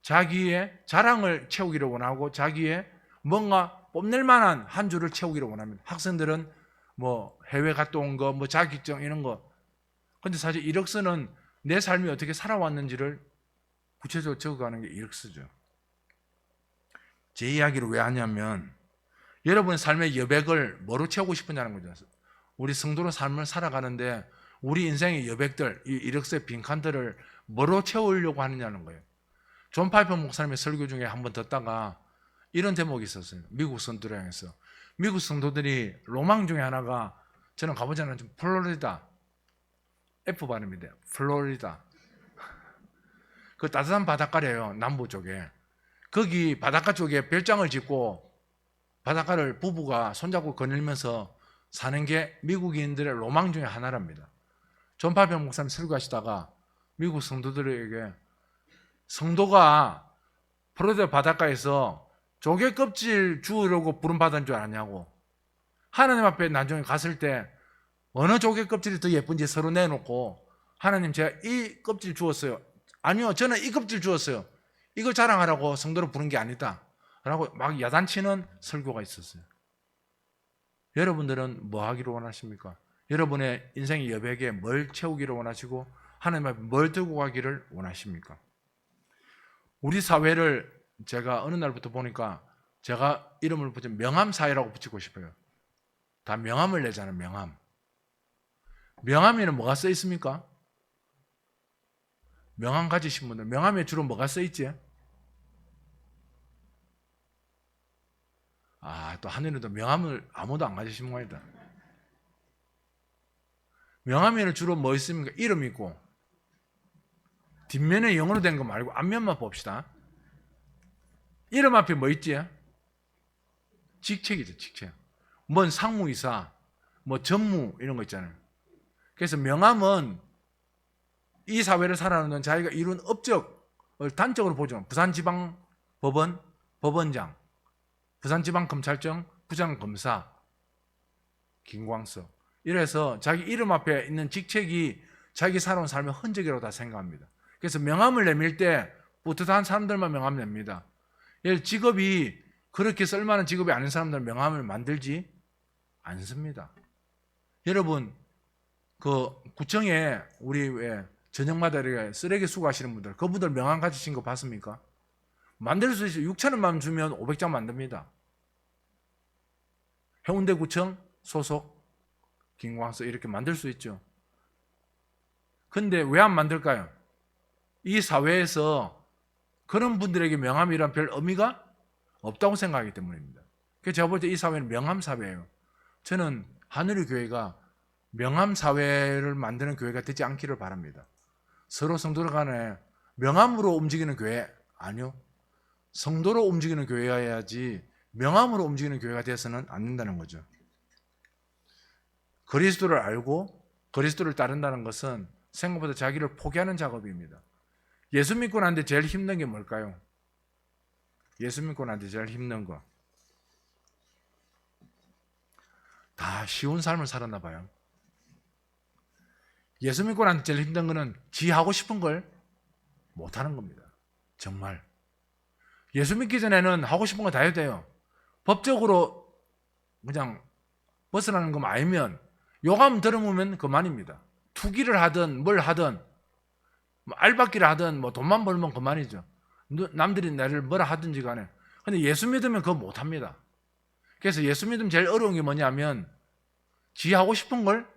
자기의 자랑을 채우기를 원하고 자기의 뭔가 뽐낼 만한 한 줄을 채우기를 원합니다. 학생들은 뭐 해외 갔다 온 거, 뭐 자격증 이런 거. 근데 사실 이력서는 내 삶이 어떻게 살아왔는지를 구체적으로 적어가는 게 이력서죠. 제 이야기를 왜 하냐면 여러분의 삶의 여백을 뭐로 채우고 싶느냐는 거죠. 우리 성도로 삶을 살아가는데 우리 인생의 여백들, 이 이력서의 빈칸들을 뭐로 채우려고 하느냐는 거예요. 존 파이퍼 목사님의 설교 중에 한번 듣다가 이런 대목이 있었어요. 미국 성도들 향해서. 미국 성도들이 로망 중에 하나가 저는 가보지 않았지만 플로리다, F 발음이 돼요. 플로리다. 그 따뜻한 바닷가래요. 남부 쪽에. 거기 바닷가 쪽에 별장을 짓고 바닷가를 부부가 손잡고 거닐면서 사는 게 미국인들의 로망 중에 하나랍니다. 존 파이퍼 목사님 설교하시다가 미국 성도들에게 성도가 플로리다 바닷가에서 조개 껍질 주우려고 부름 받은 줄 아냐고. 하나님 앞에 나중에 갔을 때 어느 조개 껍질이 더 예쁜지 서로 내놓고 하나님 제가 이 껍질 주었어요. 아니요, 저는 이 껍질 주었어요. 이거 자랑하라고 성도를 부른 게 아니다 라고 막 야단치는 설교가 있었어요. 여러분들은 뭐 하기를 원하십니까? 여러분의 인생의 여백에 뭘 채우기를 원하시고 하나님 앞에 뭘 들고 가기를 원하십니까? 우리 사회를 제가 어느 날부터 보니까 제가 이름을 붙여 명함사회라고 붙이고 싶어요. 다 명함을 내잖아요. 명함. 명함에는 뭐가 써 있습니까? 명함 가지신 분들 명함에 주로 뭐가 써 있지? 또 하늘에도 명함을 아무도 안 가지신 모양이다. 명함에는 주로 뭐 있습니까? 이름 있고 뒷면에 영어로 된 거 말고 앞면만 봅시다. 이름 앞에 뭐 있지? 직책이죠. 직책. 뭔 상무이사, 뭐 전무 이런 거 있잖아요. 그래서 명함은 이 사회를 살아가는 자기가 이룬 업적을 단적으로 보죠. 부산지방법원 법원장, 부산지방검찰청 부장검사, 김광석. 이래서 자기 이름 앞에 있는 직책이 자기 살아온 삶의 흔적이라고 다 생각합니다. 그래서 명함을 내밀 때 뿌듯한 사람들만 명함 냅니다. 직업이 그렇게 쓸만한 직업이 아닌 사람들은 명함을 만들지 않습니다. 여러분, 그 구청에 우리 왜 저녁마다 이렇게 쓰레기 수거하시는 분들, 그분들 명함 가지신 거 봤습니까? 만들 수 있어요. 6,000원만 주면 500장 만듭니다. 해운대구청 소속 김광석 이렇게 만들 수 있죠. 근데 왜 안 만들까요? 이 사회에서 그런 분들에게 명함이란 별 의미가 없다고 생각하기 때문입니다. 그래서 제가 볼 때 이 사회는 명함 사회예요. 저는 하늘의 교회가 명함 사회를 만드는 교회가 되지 않기를 바랍니다. 서로 성도들 간에 명함으로 움직이는 교회 아니요. 성도로 움직이는 교회여야지 명함으로 움직이는 교회가 돼서는 안 된다는 거죠. 그리스도를 알고 그리스도를 따른다는 것은 생각보다 자기를 포기하는 작업입니다. 예수 믿고 나는데 제일 힘든 게 뭘까요? 예수 믿고 나는데 제일 힘든 거. 다 쉬운 삶을 살았나 봐요. 예수 믿고 나는데 제일 힘든 거는 지 하고 싶은 걸 못하는 겁니다. 정말. 예수 믿기 전에는 하고 싶은 거 다 해도 돼요. 법적으로 그냥 벗어나는 것만 알면 요감 들어보면 그만입니다. 투기를 하든 뭘 하든 뭐 알박기를 하든 뭐 돈만 벌면 그만이죠. 남들이 나를 뭐라 하든지 간에. 근데 예수 믿으면 그거 못합니다. 그래서 예수 믿으면 제일 어려운 게 뭐냐면 지 하고 싶은 걸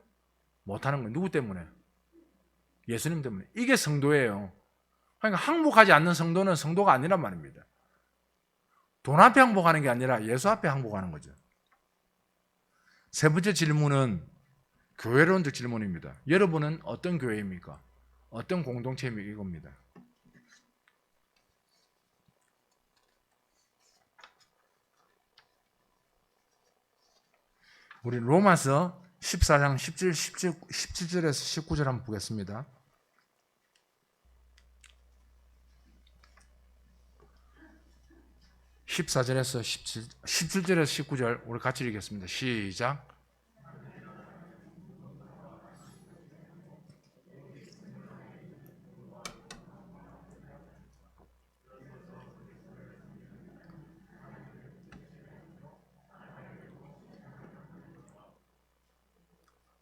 못하는 거예요. 누구 때문에? 예수님 때문에. 이게 성도예요. 그러니까 항복하지 않는 성도는 성도가 아니란 말입니다. 돈 앞에 항복하는 게 아니라 예수 앞에 항복하는 거죠. 세 번째 질문은 교회론적 질문입니다. 여러분은 어떤 교회입니까? 어떤 공동체입니까? 이겁니다. 우리 로마서 14장 17절에서 19절 한번 보겠습니다. (14절에서 17절에서 19절) 우리 같이 읽겠습니다. 시작.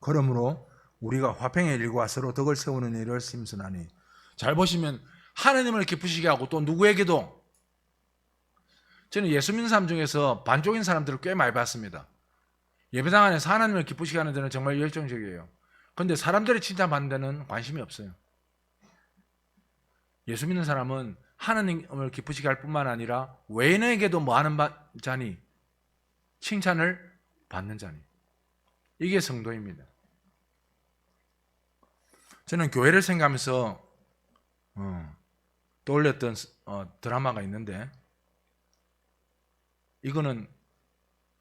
그러므로 우리가 화평의 일과 서로 덕을 세우는 일을 심선하니. 잘 보시면 하나님을 기쁘시게 하고 또 누구에게도. 저는 예수 믿는 사람 중에서 반쪽인 사람들을 꽤 많이 봤습니다. 예배당 안에서 하나님을 기쁘시게 하는 데는 정말 열정적이에요. 그런데 사람들이 칭찬받는 데는 관심이 없어요. 예수 믿는 사람은 하느님을 기쁘시게 할 뿐만 아니라 외인에게도 뭐 하는 자니? 칭찬을 받는 자니. 이게 성도입니다. 저는 교회를 생각하면서 떠올렸던 드라마가 있는데, 이거는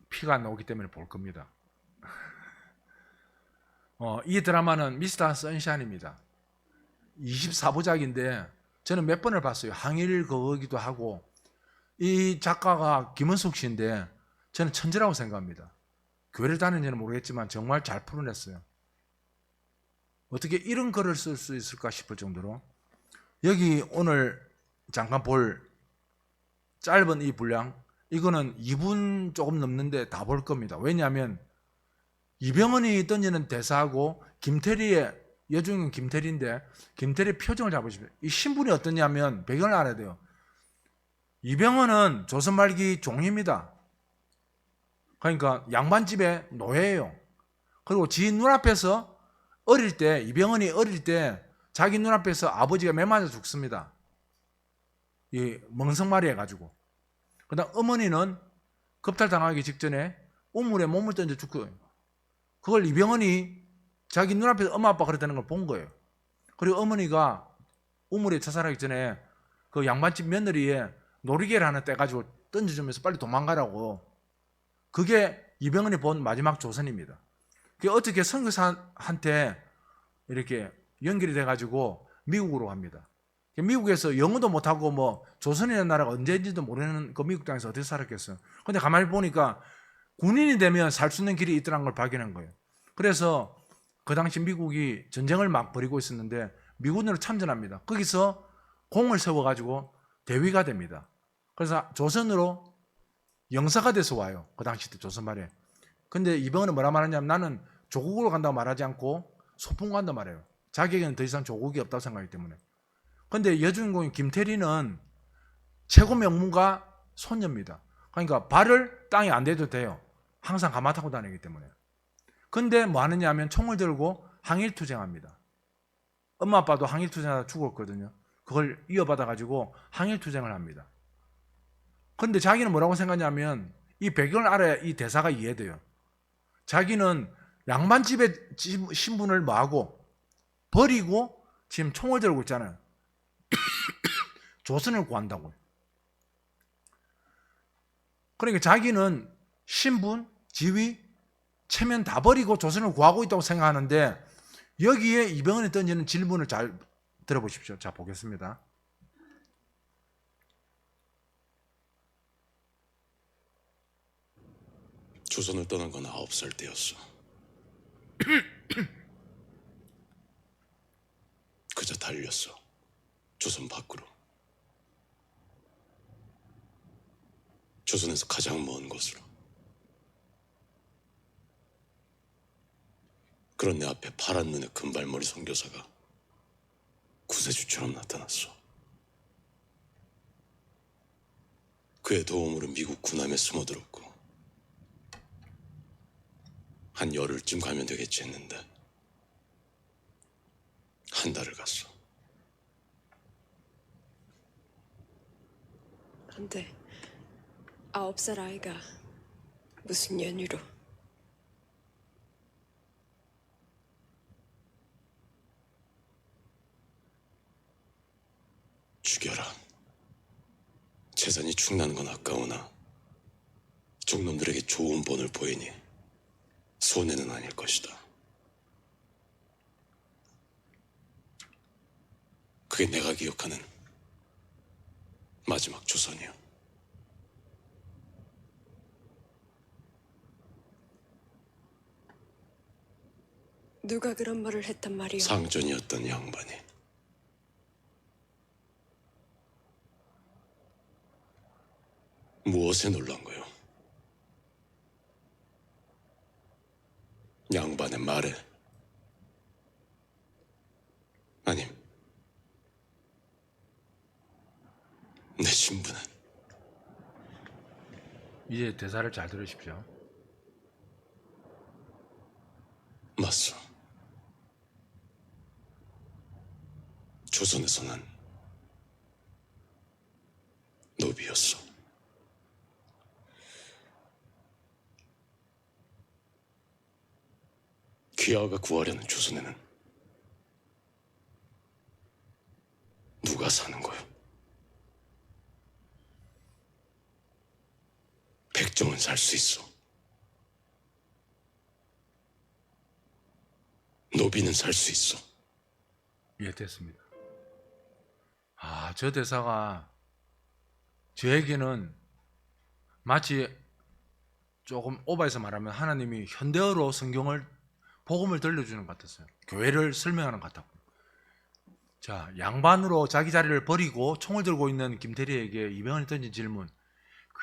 피가 안 나오기 때문에 볼 겁니다. 이 드라마는 미스터 선샤인입니다. 24부작인데 저는 몇 번을 봤어요. 항일 그거기도 하고, 이 작가가 김은숙 씨인데 저는 천재라고 생각합니다. 교회를 다니는지는 모르겠지만 정말 잘 풀어냈어요. 어떻게 이런 글을 쓸 수 있을까 싶을 정도로. 여기 오늘 잠깐 볼 짧은 이 분량, 이거는 2분 조금 넘는데 다 볼 겁니다. 왜냐하면 이병헌이 던지는 대사하고 김태리의, 여중은 김태리인데 김태리의 표정을 잡으십시오. 이 신분이 어떠냐면 배경을 알아야 돼요. 이병헌은 조선 말기 종입니다. 그러니까 양반집의 노예예요. 그리고 지 눈앞에서 어릴 때, 이병헌이 어릴 때 자기 눈앞에서 아버지가 매 맞아 죽습니다. 이 멍석말이 해가지고. 그 다음 어머니는 겁탈당하기 직전에 우물에 몸을 던져 죽고요. 그걸 이병헌이 자기 눈앞에서 엄마 아빠가 그랬다는 걸 본 거예요. 그리고 어머니가 우물에 자살하기 전에 그 양반집 며느리에 놀이개를 하나 떼가지고 던져주면서 빨리 도망가라고. 그게 이병헌이 본 마지막 조선입니다. 그게 어떻게 선교사한테 이렇게 연결이 돼가지고 미국으로 갑니다. 미국에서 영어도 못하고 뭐 조선이라는 나라가 언제인지도 모르는 그 미국 땅에서 어떻게 살았겠어요. 근데 가만히 보니까 군인이 되면 살 수 있는 길이 있더라는 걸 발견한 거예요. 그래서 그 당시 미국이 전쟁을 막 벌이고 있었는데 미군으로 참전합니다. 거기서 공을 세워가지고 대위가 됩니다. 그래서 조선으로 영사가 돼서 와요. 그 당시 때 조선 말에. 근데 이병헌은 뭐라 말하냐면 나는 조국으로 간다고 말하지 않고 소풍 간다 말해요. 자기에게는 더 이상 조국이 없다고 생각하기 때문에. 근데 여주인공인 김태리는 최고 명문가 손녀입니다. 그러니까 발을 땅에 안 대도 돼요. 항상 가마 타고 다니기 때문에. 근데 뭐 하느냐 하면 총을 들고 항일투쟁합니다. 엄마 아빠도 항일투쟁하다 죽었거든요. 그걸 이어받아가지고 항일투쟁을 합니다. 근데 자기는 뭐라고 생각하냐면 이 배경을 알아야 이 대사가 이해돼요. 자기는 양반집의 신분을 뭐하고 버리고 지금 총을 들고 있잖아요. 조선을 구한다고요. 그러니까 자기는 신분, 지위, 체면 다 버리고 조선을 구하고 있다고 생각하는데 여기에 이병헌이 던지는 질문을 잘 들어보십시오. 자, 보겠습니다. 조선을 떠난 건 9살 때였어. 그저 달렸어. 조선 밖으로. 조선에서 가장 먼 곳으로. 그런 내 앞에 파란 눈의 금발머리 선교사가 구세주처럼 나타났어. 그의 도움으로 미국 군함에 숨어들었고 한 열흘쯤 가면 되겠지 했는데 한 달을 갔어. 안 돼. 9살 아이가 무슨 연유로. 죽여라. 재산이 축나는 건 아까우나 종놈들에게 좋은 본을 보이니 손해는 아닐 것이다. 그게 내가 기억하는 마지막 조선이야. 누가 그런 말을 했단 말이오? 상전이었던 양반이. 무엇에 놀란 거요? 양반의 말에? 아님, 내 신분은? 이제 대사를 잘 들으십시오. 맞소. 조선에서는 모습이었어. 귀하가 구하려는 조선에는 누가 사는 거요? 백정은 살 수 있어. 노비는 살 수 있어. 예, 됐습니다. 저 대사가 저에게는 마치 조금 오버해서 말하면 하나님이 현대어로 성경을 복음을 들려주는 것 같았어요. 교회를 설명하는 것 같았고. 자, 양반으로 자기 자리를 버리고 총을 들고 있는 김대리에게 이병헌이 던진 질문.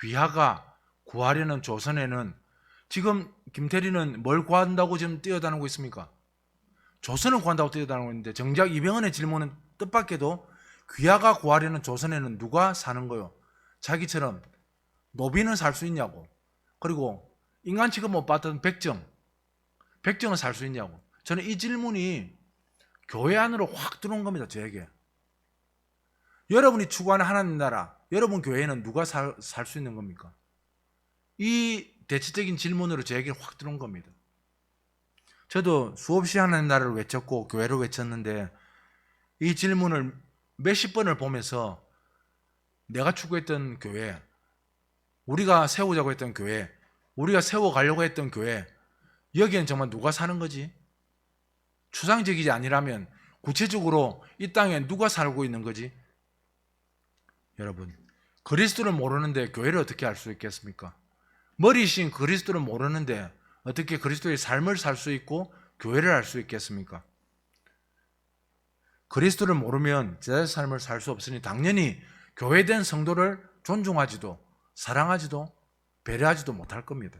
귀하가 구하려는 조선에는 지금 김대리는 뭘 구한다고 지금 뛰어다니고 있습니까? 조선을 구한다고 뛰어다니고 있는데 정작 이병헌의 질문은 뜻밖에도 귀하가 구하려는 조선에는 누가 사는 거요? 자기처럼 노비는 살 수 있냐고. 그리고 인간 취급 못 받던 백정은 살 수 있냐고. 저는 이 질문이 교회 안으로 확 들어온 겁니다. 저에게. 여러분이 추구하는 하나님 나라, 여러분 교회는 누가 살 수 있는 겁니까? 이 대체적인 질문으로 저에게 확 들어온 겁니다. 저도 수없이 하나님 나라를 외쳤고 교회를 외쳤는데 이 질문을 몇십 번을 보면서 내가 추구했던 교회, 우리가 세우자고 했던 교회, 우리가 세워가려고 했던 교회, 여기엔 정말 누가 사는 거지? 추상적이지 아니라면 구체적으로 이 땅에 누가 살고 있는 거지? 여러분, 그리스도를 모르는데 교회를 어떻게 알 수 있겠습니까? 머리신 그리스도를 모르는데 어떻게 그리스도의 삶을 살 수 있고 교회를 알 수 있겠습니까? 그리스도를 모르면 제자의 삶을 살 수 없으니 당연히 교회된 성도를 존중하지도 사랑하지도 배려하지도 못할 겁니다.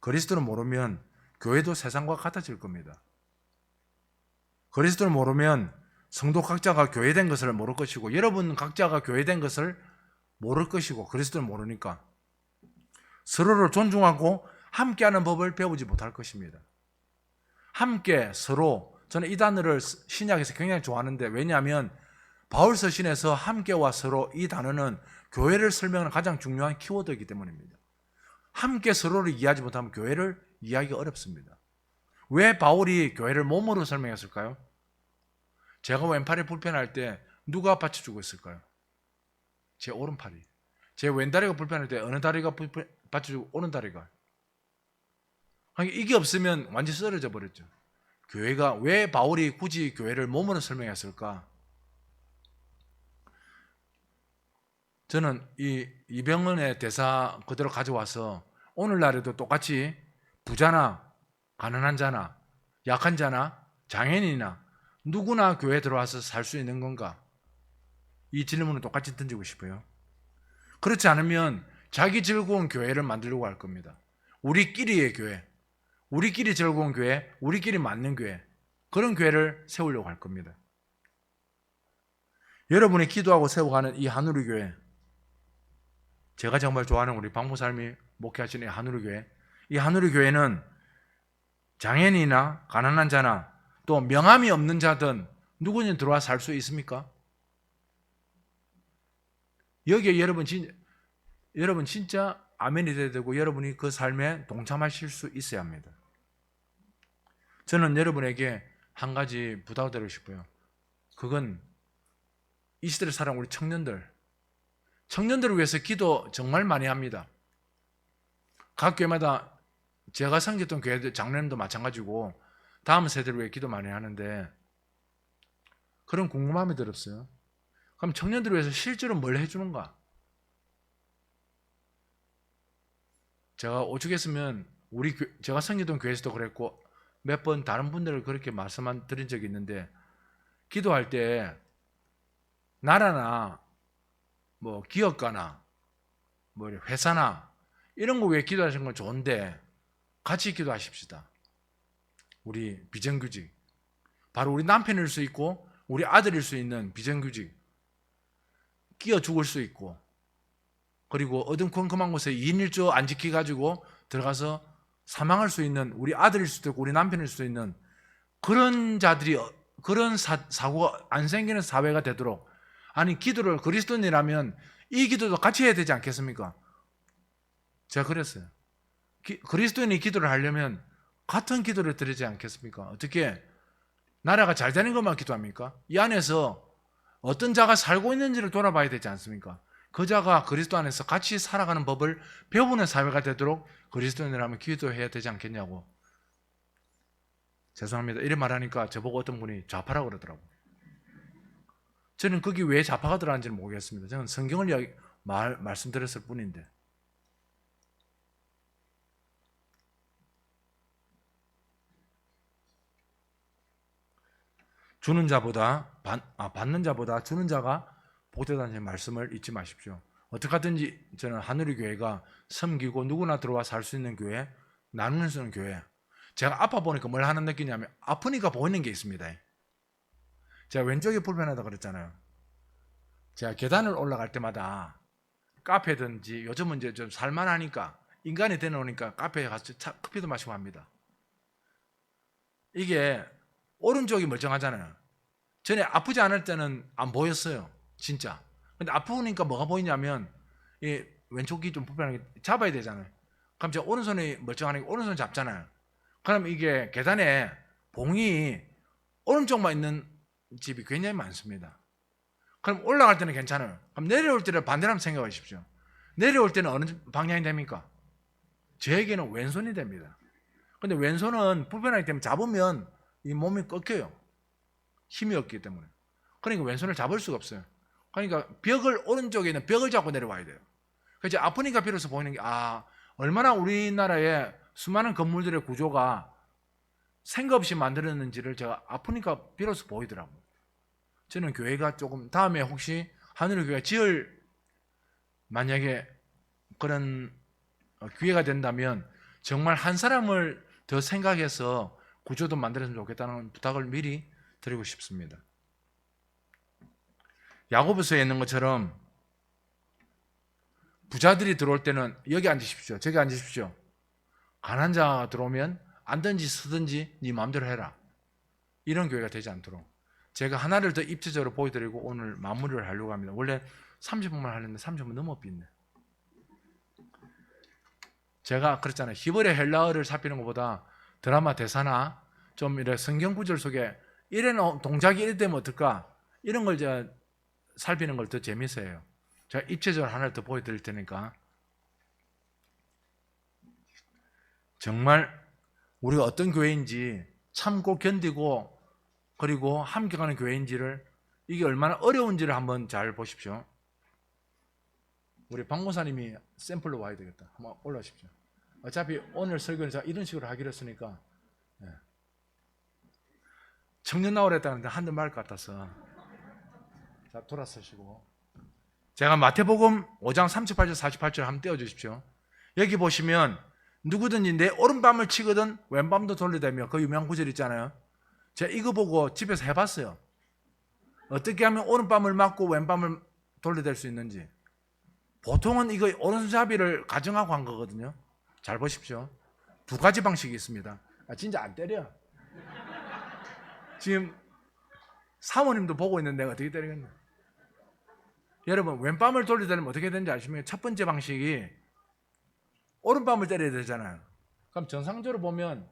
그리스도를 모르면 교회도 세상과 같아질 겁니다. 그리스도를 모르면 성도 각자가 교회된 것을 모를 것이고 여러분 각자가 교회된 것을 모를 것이고 그리스도를 모르니까 서로를 존중하고 함께하는 법을 배우지 못할 것입니다. 함께 서로, 저는 이 단어를 신약에서 굉장히 좋아하는데 왜냐하면 바울 서신에서 함께와 서로 이 단어는 교회를 설명하는 가장 중요한 키워드이기 때문입니다. 함께 서로를 이해하지 못하면 교회를 이해하기 어렵습니다. 왜 바울이 교회를 몸으로 설명했을까요? 제가 왼팔이 불편할 때 누가 받쳐주고 있을까요? 제 오른팔이. 제 왼다리가 불편할 때 어느 다리가 받쳐주고 오른다리가. 이게 없으면 완전히 쓰러져 버렸죠. 교회가 왜 바울이 굳이 교회를 몸으로 설명했을까? 저는 이 이병헌의 대사 그대로 가져와서 오늘날에도 똑같이 부자나 가난한 자나 약한 자나 장애인이나 누구나 교회에 들어와서 살 수 있는 건가? 이 질문을 똑같이 던지고 싶어요. 그렇지 않으면 자기 즐거운 교회를 만들려고 할 겁니다. 우리끼리의 교회, 우리끼리 즐거운 교회, 우리끼리 맞는 교회, 그런 교회를 세우려고 할 겁니다. 여러분이 기도하고 세워가는 이 하누리 교회, 제가 정말 좋아하는 우리 박모사님이 목회하시는 이 하누리 교회, 이 하누리 교회는 장애인이나 가난한 자나 또 명함이 없는 자든 누구든 들어와 살 수 있습니까? 여기에 여러분 진짜 아멘이 돼야 되고 여러분이 그 삶에 동참하실 수 있어야 합니다. 저는 여러분에게 한 가지 부탁드리고 싶어요. 그건 이 시대를 살아온 우리 청년들을 위해서 기도 정말 많이 합니다. 각 교회마다 제가 섬겼던 교회들 장로님도 마찬가지고 다음 세대를 위해 기도 많이 하는데 그런 궁금함이 들었어요. 그럼 청년들을 위해서 실제로 뭘 해주는가? 제가 오죽했으면 제가 섬기던 교회에서도 그랬고 몇 번 다른 분들을 그렇게 말씀 드린 적이 있는데 기도할 때 나라나 뭐 기업가나 뭐 회사나 이런 거 위해 기도하시는 건 좋은데 같이 기도하십시다. 우리 비정규직, 바로 우리 남편일 수 있고 우리 아들일 수 있는 비정규직, 끼어 죽을 수 있고 그리고 어둠컴컴한 곳에 2인 1조 안 지켜가지고 들어가서 사망할 수 있는 우리 아들일 수도 있고 우리 남편일 수도 있는 그런 자들이 그런 사고가 안 생기는 사회가 되도록, 아니 기도를 그리스도인이라면 이 기도도 같이 해야 되지 않겠습니까? 제가 그랬어요. 그리스도인이 기도를 하려면 같은 기도를 드리지 않겠습니까? 어떻게 나라가 잘 되는 것만 기도합니까? 이 안에서 어떤 자가 살고 있는지를 돌아봐야 되지 않습니까? 그 자가 그리스도 안에서 같이 살아가는 법을 배우는 사회가 되도록 그리스도인이라면 기도해야 되지 않겠냐고. 죄송합니다. 이래 말하니까 저보고 어떤 분이 좌파라고 그러더라고요. 저는 거기 왜 좌파가 들어가는지는 모르겠습니다. 저는 성경을 말씀드렸을 뿐인데. 주는 자보다 받는 자보다 주는 자가 복되다는 말씀을 잊지 마십시오. 어떻게 하든지 저는 하늘의 교회가 섬기고 누구나 들어와 살 수 있는 교회, 나누는 수 있는 교회. 제가 아파 보니까 뭘 하는 느끼냐면 아프니까 보이는 게 있습니다. 제가 왼쪽이 불편하다 그랬잖아요. 제가 계단을 올라갈 때마다 카페든지 요즘은 이제 좀 살만하니까 인간이 되놓으니까 카페에 가서 커피도 마시고 합니다. 이게 오른쪽이 멀쩡하잖아요. 전에 아프지 않을 때는 안 보였어요. 진짜. 근데 아프니까 뭐가 보이냐면 이 왼쪽이 좀 불편하게 잡아야 되잖아요. 그럼 제 오른손이 멀쩡하니까 오른손 잡잖아요. 그럼 이게 계단에 봉이 오른쪽만 있는 집이 굉장히 많습니다. 그럼 올라갈 때는 괜찮아요. 그럼 내려올 때는 반대로 한번 생각해 보십시오. 내려올 때는 어느 방향이 됩니까? 저에게는 왼손이 됩니다. 근데 왼손은 불편하기 때문에 잡으면 이 몸이 꺾여요. 힘이 없기 때문에. 그러니까 왼손을 잡을 수가 없어요. 그러니까 벽을 오른쪽에 있는 벽을 잡고 내려와야 돼요. 그래서 아프니까 비로소 보이는 게 얼마나 우리나라의 수많은 건물들의 구조가 생각 없이 만들었는지를 제가 아프니까 비로소 보이더라고요. 저는 교회가 조금 다음에 혹시 하늘의 교회가 만약에 그런 기회가 된다면 정말 한 사람을 더 생각해서 구조도 만들었으면 좋겠다는 부탁을 미리 드리고 싶습니다. 야고보서에 있는 것처럼 부자들이 들어올 때는 여기 앉으십시오. 저기 앉으십시오. 가난한 자가 들어오면 앉든지 서든지 네 마음대로 해라. 이런 교회가 되지 않도록 제가 하나를 더 입체적으로 보여드리고 오늘 마무리를 하려고 합니다. 원래 30분만 하려는데 30분 넘어 삐네. 제가 그랬잖아요. 히브리 헬라어를 살피는 것보다 드라마 대사나 좀 이런 성경 구절 속에 이런 동작이 이래 되면 어떨까? 이런 걸 제가 살피는 걸 더 재밌어요. 제가 입체적으로 하나를 더 보여드릴 테니까. 정말 우리가 어떤 교회인지 참고 견디고 그리고 함께 가는 교회인지를 이게 얼마나 어려운지를 한번 잘 보십시오. 우리 박 목사님이 샘플로 와야 되겠다. 한번 올라오십시오. 어차피 오늘 설교는 제가 이런 식으로 하기로 했으니까 청년 나오라 했다는데 한대 맞을 것 같아서 자 돌아서시고 제가 마태복음 5장 38절 48절 한번 떼어주십시오. 여기 보시면 누구든지 내 오른밤을 치거든 왼밤도 돌려대며 그 유명한 구절 있잖아요. 제가 이거 보고 집에서 해봤어요. 어떻게 하면 오른밤을 맞고 왼밤을 돌려댈 수 있는지. 보통은 이거 오른손잡이를 가정하고 한 거거든요. 잘 보십시오. 두 가지 방식이 있습니다. 진짜 안 때려. 지금 사모님도 보고 있는데 내가 어떻게 때리겠나. 여러분 왼밤을 돌려대면 어떻게 되는지 아십니까? 첫 번째 방식이 오른밤을 때려야 되잖아요. 그럼 정상적으로 보면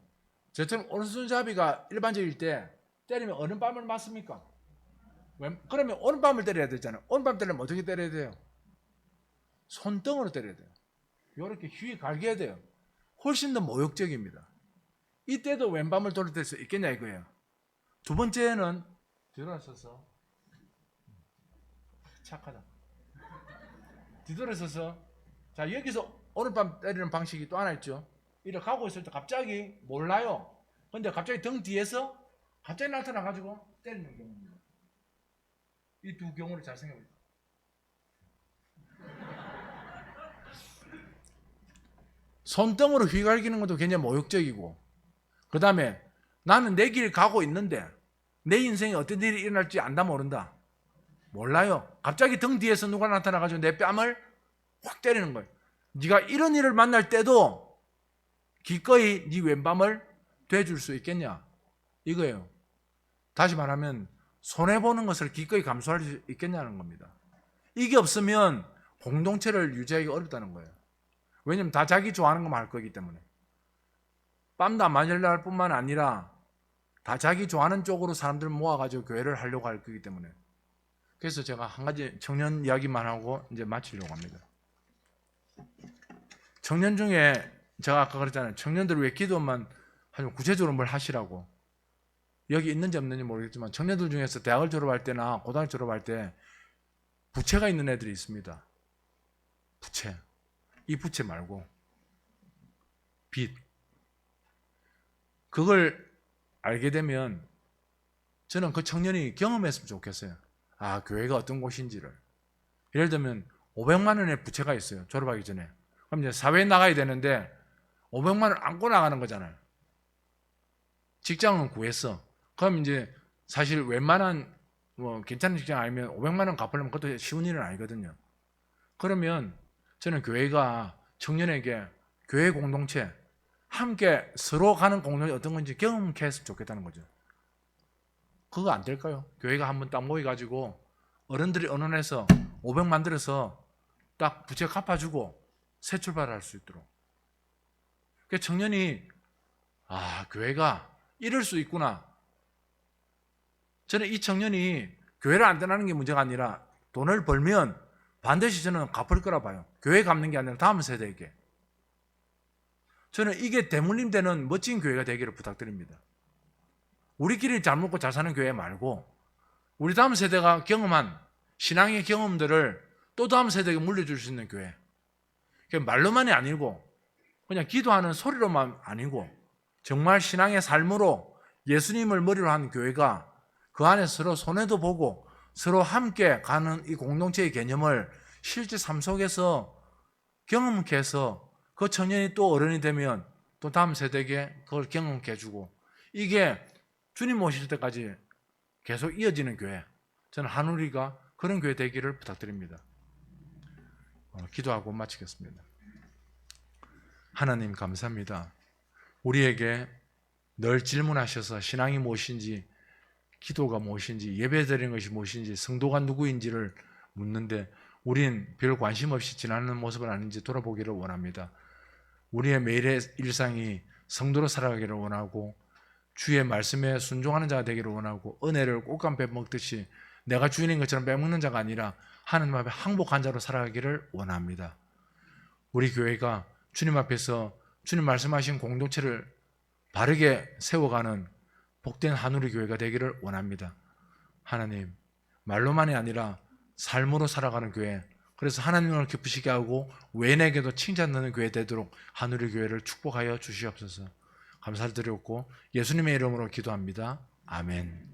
저처럼 오른손잡이가 일반적일 때 때리면 어느 밤을 맞습니까? 그러면 오른밤을 때려야 되잖아요. 오른밤 때리면 어떻게 때려야 돼요? 손등으로 때려야 돼요. 이렇게 휘 갈겨야 돼요. 훨씬 더 모욕적입니다. 이때도 왼밤을 돌릴 수 있겠냐 이거예요. 두 번째는 뒤돌아서서 착하다. 뒤돌아서서 자 여기서 오른밤 때리는 방식이 또 하나 있죠. 이렇게 가고 있을 때 갑자기 몰라요. 근데 갑자기 등 뒤에서 갑자기 나타나가지고 때리는 경우입니다. 이 두 경우를 잘 생각해보세요. 손등으로 휘갈기는 것도 굉장히 모욕적이고 그 다음에 나는 내 길 가고 있는데 내 인생에 어떤 일이 일어날지 안다 모른다. 몰라요. 갑자기 등 뒤에서 누가 나타나가지고 내 뺨을 확 때리는 거예요. 네가 이런 일을 만날 때도 기꺼이 네 왼밤을 대줄 수 있겠냐 이거예요. 다시 말하면 손해보는 것을 기꺼이 감수할 수 있겠냐는 겁니다. 이게 없으면 공동체를 유지하기 어렵다는 거예요. 왜냐면 다 자기 좋아하는 것만 할 거기 때문에. 빰다 마닐라 뿐만 아니라 다 자기 좋아하는 쪽으로 사람들 모아가지고 교회를 하려고 할 거기 때문에. 그래서 제가 한 가지 청년 이야기만 하고 이제 마치려고 합니다. 청년 중에 제가 아까 그랬잖아요. 청년들 왜 기도만 하면 구체적으로 뭘 하시라고. 여기 있는지 없는지 모르겠지만 청년들 중에서 대학을 졸업할 때나 고등학교 졸업할 때 부채가 있는 애들이 있습니다. 부채. 이 부채 말고 빚. 그걸 알게 되면 저는 그 청년이 경험했으면 좋겠어요. 아, 교회가 어떤 곳인지를. 예를 들면 500만 원의 부채가 있어요. 졸업하기 전에. 그럼 이제 사회에 나가야 되는데 500만 원 안고 나가는 거잖아요. 직장은 구했어. 그럼 이제 사실 웬만한 뭐 괜찮은 직장 아니면 500만 원 갚으려면 그것도 쉬운 일은 아니거든요. 그러면 저는 교회가 청년에게 교회 공동체 함께 서로 가는 공동체 어떤 건지 경험케 했으면 좋겠다는 거죠. 그거 안 될까요? 교회가 한번 딱 모여가지고 어른들이 의논해서 500 만들어서 딱 부채 갚아주고 새 출발할 수 있도록. 그러니까 청년이 아, 교회가 이럴 수 있구나. 저는 이 청년이 교회를 안 떠나는 게 문제가 아니라 돈을 벌면 반드시 저는 갚을 거라 봐요. 교회 갚는 게 아니라 다음 세대에게. 저는 이게 대물림되는 멋진 교회가 되기를 부탁드립니다. 우리끼리 잘 먹고 잘 사는 교회 말고 우리 다음 세대가 경험한 신앙의 경험들을 또 다음 세대에게 물려줄 수 있는 교회. 말로만이 아니고 그냥 기도하는 소리로만 아니고 정말 신앙의 삶으로 예수님을 머리로 한 교회가 그 안에 서로 손해도 보고 서로 함께 가는 이 공동체의 개념을 실제 삶 속에서 경험케 해서 그 청년이 또 어른이 되면 또 다음 세대에게 그걸 경험케 해주고 이게 주님 오실 때까지 계속 이어지는 교회. 저는 한우리가 그런 교회 되기를 부탁드립니다. 기도하고 마치겠습니다. 하나님 감사합니다. 우리에게 늘 질문하셔서 신앙이 무엇인지 기도가 무엇인지 예배드리는 것이 무엇인지 성도가 누구인지를 묻는데 우린 별 관심 없이 지나는 모습은 아닌지 돌아보기를 원합니다. 우리의 매일의 일상이 성도로 살아가기를 원하고 주의 말씀에 순종하는 자가 되기를 원하고 은혜를 꽃감 빼먹듯이 내가 주인인 것처럼 빼먹는 자가 아니라 하나님 앞에 항복한 자로 살아가기를 원합니다. 우리 교회가 주님 앞에서 주님 말씀하신 공동체를 바르게 세워가는 복된 한우리 교회가 되기를 원합니다. 하나님, 말로만이 아니라 삶으로 살아가는 교회, 그래서 하나님을 기쁘시게 하고 외인에게도 칭찬하는 교회 되도록 한우리 교회를 축복하여 주시옵소서. 감사를 드렸고 예수님의 이름으로 기도합니다. 아멘.